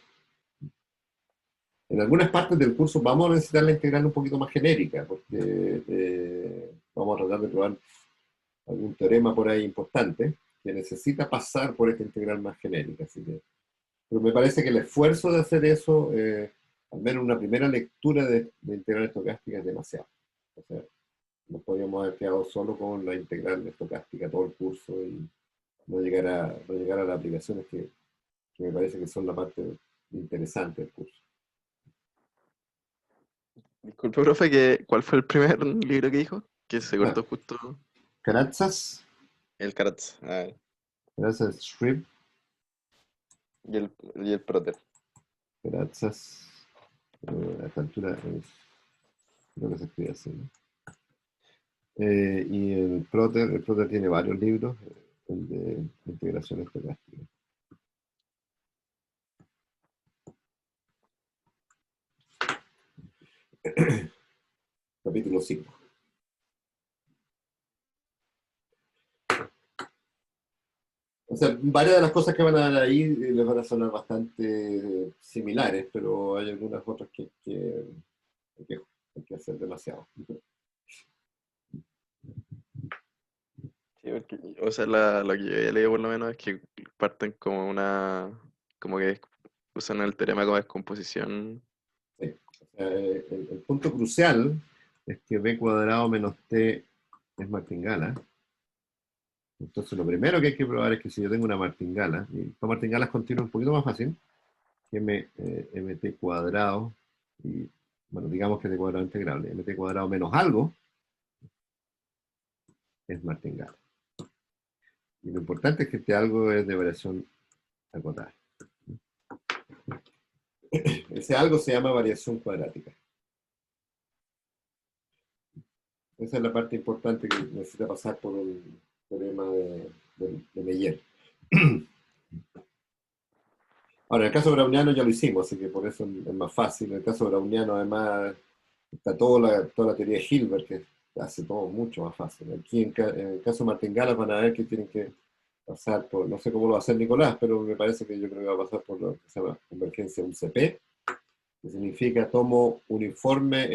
En algunas partes del curso vamos a necesitar la integral un poquito más genérica, porque vamos a tratar de probar algún teorema por ahí importante que necesita pasar por esta integral más genérica. Así que, pero me parece que el esfuerzo de hacer eso, al menos una primera lectura de integral estocástica es demasiado. O sea, nos podríamos haber quedado solo con la integral estocástica todo el curso y no llegar a las aplicaciones que me parece que son la parte interesante del curso. Disculpe, profe, ¿cuál fue el primer libro que dijo? Que se cortó justo. Karatsas, El Karatz. Karatsas Shrib, Y el Proter. Perazzas, a esta altura creo que se escribe así, ¿no? Y el Proter tiene varios libros, el de integración estocástica. Capítulo 5. O sea, varias de las cosas que van a dar ahí les van a sonar bastante similares, pero hay algunas otras hay que hacer demasiado. Sí, porque, o sea, lo que yo había leído por lo menos es que parten como como que usan el teorema como descomposición. Sí. O sea, el punto crucial es que b cuadrado menos t es martingala. Entonces lo primero que hay que probar es que si yo tengo una martingala, y esta martingala es continua un poquito más fácil, que mt cuadrado, y bueno, digamos que t cuadrado integrable, mt cuadrado menos algo, es martingala. Y lo importante es que este algo es de variación acotada. Ese algo se llama variación cuadrática. Esa es la parte importante que necesita pasar por un teorema de Meyer. Ahora, en el caso browniano ya lo hicimos, así que por eso es más fácil. En el caso browniano, además, está toda la teoría de Hilbert, que hace todo mucho más fácil. Aquí, en el caso de Martingala, van a ver que tienen que pasar por, no sé cómo lo va a hacer Nicolás, pero me parece que yo creo que va a pasar por lo que se llama convergencia UCP, que significa tomo uniforme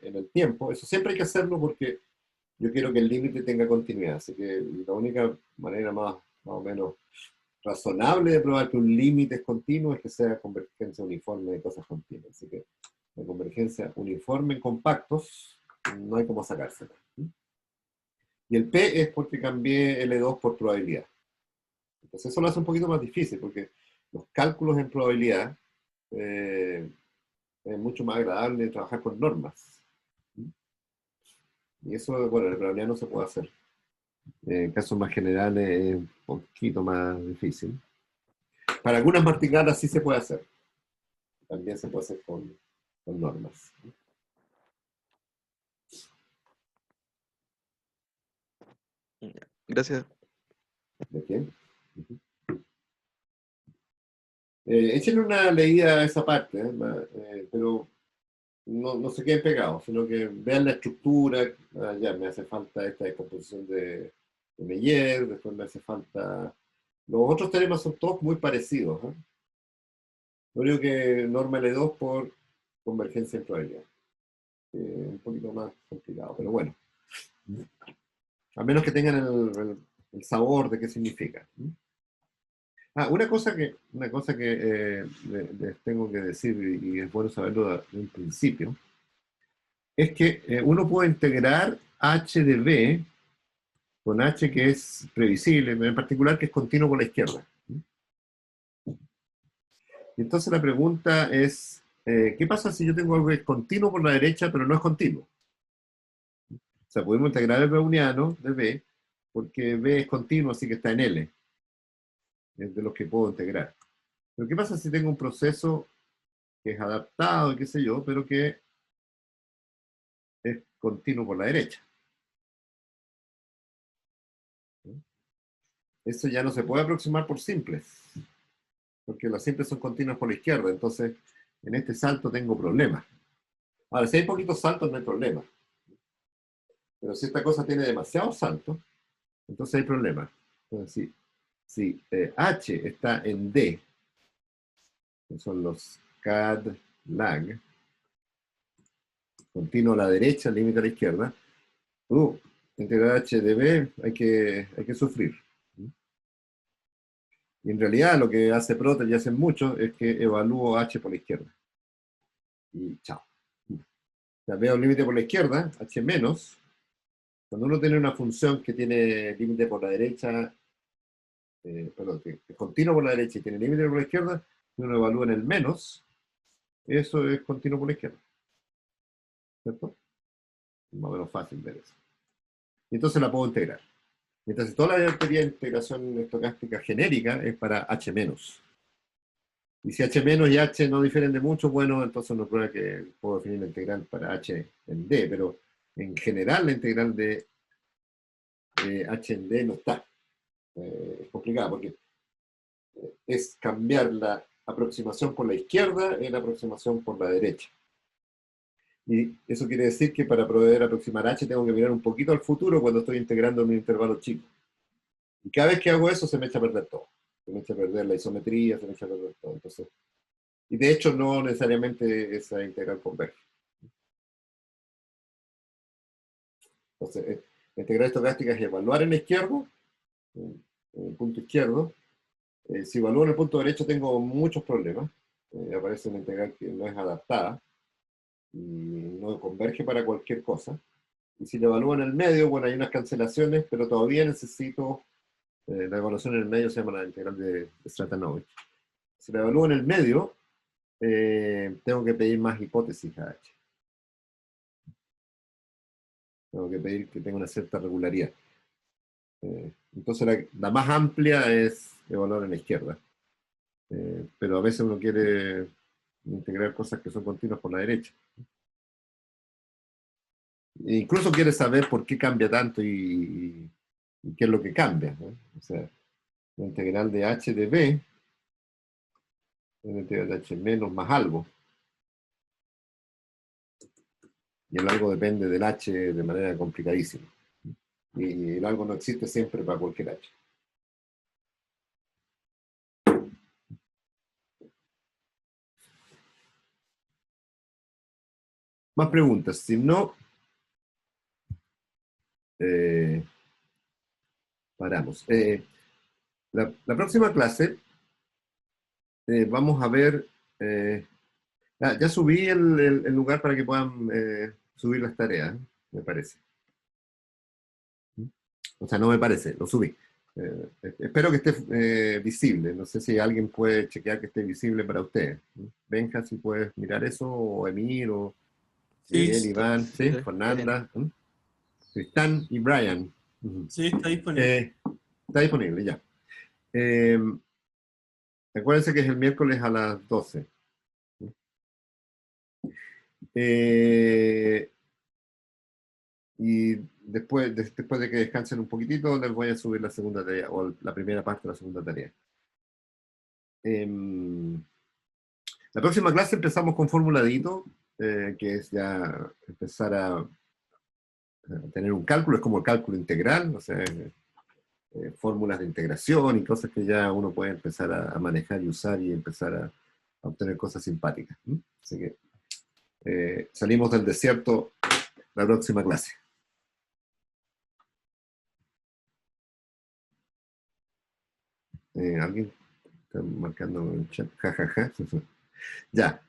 en el tiempo. Eso siempre hay que hacerlo porque yo quiero que el límite tenga continuidad. Así que la única manera más o menos razonable de probar que un límite es continuo es que sea convergencia uniforme de cosas continuas. Así que la convergencia uniforme en compactos no hay cómo sacársela. Y el P es porque cambié L2 por probabilidad. Entonces eso lo hace un poquito más difícil porque los cálculos en probabilidad es mucho más agradable trabajar con normas. Y eso, bueno, en probabilidad no se puede hacer. En casos más generales es un poquito más difícil. Para algunas martingalas sí se puede hacer. También se puede hacer con normas. Gracias. ¿De quién? Échenle una leída a esa parte, pero no se queden pegados, sino que vean la estructura. Ya me hace falta esta descomposición de Meyer, después me hace falta... Los otros teoremas son todos muy parecidos. Lo único que norma L2 por convergencia en probabilidad. Un poquito más complicado, pero bueno. A menos que tengan el sabor de qué significa. Una cosa que les tengo que decir, y es bueno saberlo de un principio, es que uno puede integrar h de b con h que es previsible, en particular que es continuo por la izquierda. Y entonces la pregunta es, ¿qué pasa si yo tengo algo que es continuo por la derecha, pero no es continuo? O sea, podemos integrar el browniano de b, porque b es continuo, así que está en L. Es de los que puedo integrar. Pero ¿qué pasa si tengo un proceso que es adaptado, qué sé yo, pero que es continuo por la derecha? Eso ya no se puede aproximar por simples, porque las simples son continuas por la izquierda, entonces en este salto tengo problemas. Ahora, si hay poquitos saltos no hay problema, pero si esta cosa tiene demasiados saltos, entonces hay problemas. Entonces, si H está en D, que son los CAD lag, continuo a la derecha, límite a la izquierda, integrar H de B hay que sufrir. Y en realidad lo que hace Proter y hacen muchos es que evalúo H por la izquierda. Y chao. Ya veo el límite por la izquierda, H menos. Cuando uno tiene una función que tiene límite por la derecha, perdón, que es continuo por la derecha y tiene límite por la izquierda, y uno evalúa en el menos, eso es continuo por la izquierda. ¿Cierto? Es más o menos fácil ver eso. Y entonces la puedo integrar. Entonces toda la teoría de integración estocástica genérica es para H menos. Y si h menos y h no difieren de mucho, bueno, entonces nos prueba que puedo definir la integral para h en d, pero en general la integral de h en d no está. Es complicada porque es cambiar la aproximación por la izquierda en la aproximación por la derecha. Y eso quiere decir que para poder aproximar h tengo que mirar un poquito al futuro cuando estoy integrando en un intervalo chico. Y cada vez que hago eso se me echa a perder todo. Se me echa a perder la isometría, se me echa a perder todo. Entonces, y de hecho no necesariamente esa integral converge. Entonces, la integral estocástica es evaluar en la izquierda, en el punto izquierdo. Si evalúo en el punto derecho tengo muchos problemas. Aparece una integral que no es adaptada y no converge para cualquier cosa. Y si lo evalúo en el medio, bueno, hay unas cancelaciones, pero todavía necesito, la evaluación en el medio se llama la integral de Stratanovich. Si la evalúo en el medio, tengo que pedir más hipótesis a H. Tengo que pedir que tenga una cierta regularidad. Entonces la más amplia es evaluar en la izquierda. Pero a veces uno quiere integrar cosas que son continuas por la derecha. E incluso quiere saber por qué cambia tanto y qué es lo que cambia, ¿no? O sea, la integral de h de b es la integral de h menos más algo. Y el algo depende del h de manera complicadísima. Y el algo no existe siempre para cualquier h. Más preguntas. Si no, paramos. La próxima clase vamos a ver... ya subí el lugar para que puedan subir las tareas, me parece. O sea, no me parece, lo subí. Espero que esté visible. No sé si alguien puede chequear que esté visible para ustedes. Benja, si puedes mirar eso, o Emir, o Sí, Miguel, Iván, ¿sí? Sí, Fernanda, Tristán y Brian. Ujú. sí, está disponible. Está disponible, ya. Acuérdense que es el miércoles a las 12. Y después de que descansen un poquitito, les voy a subir la segunda tarea, o la primera parte de la segunda tarea. La próxima clase empezamos con formuladito, que es ya empezar a tener un cálculo, es como el cálculo integral, o sea, fórmulas de integración y cosas que ya uno puede empezar a manejar y usar y empezar a obtener cosas simpáticas. Así que salimos del desierto la próxima clase. ¿Alguien está marcando en el chat? Ja, ja, ja. Ya.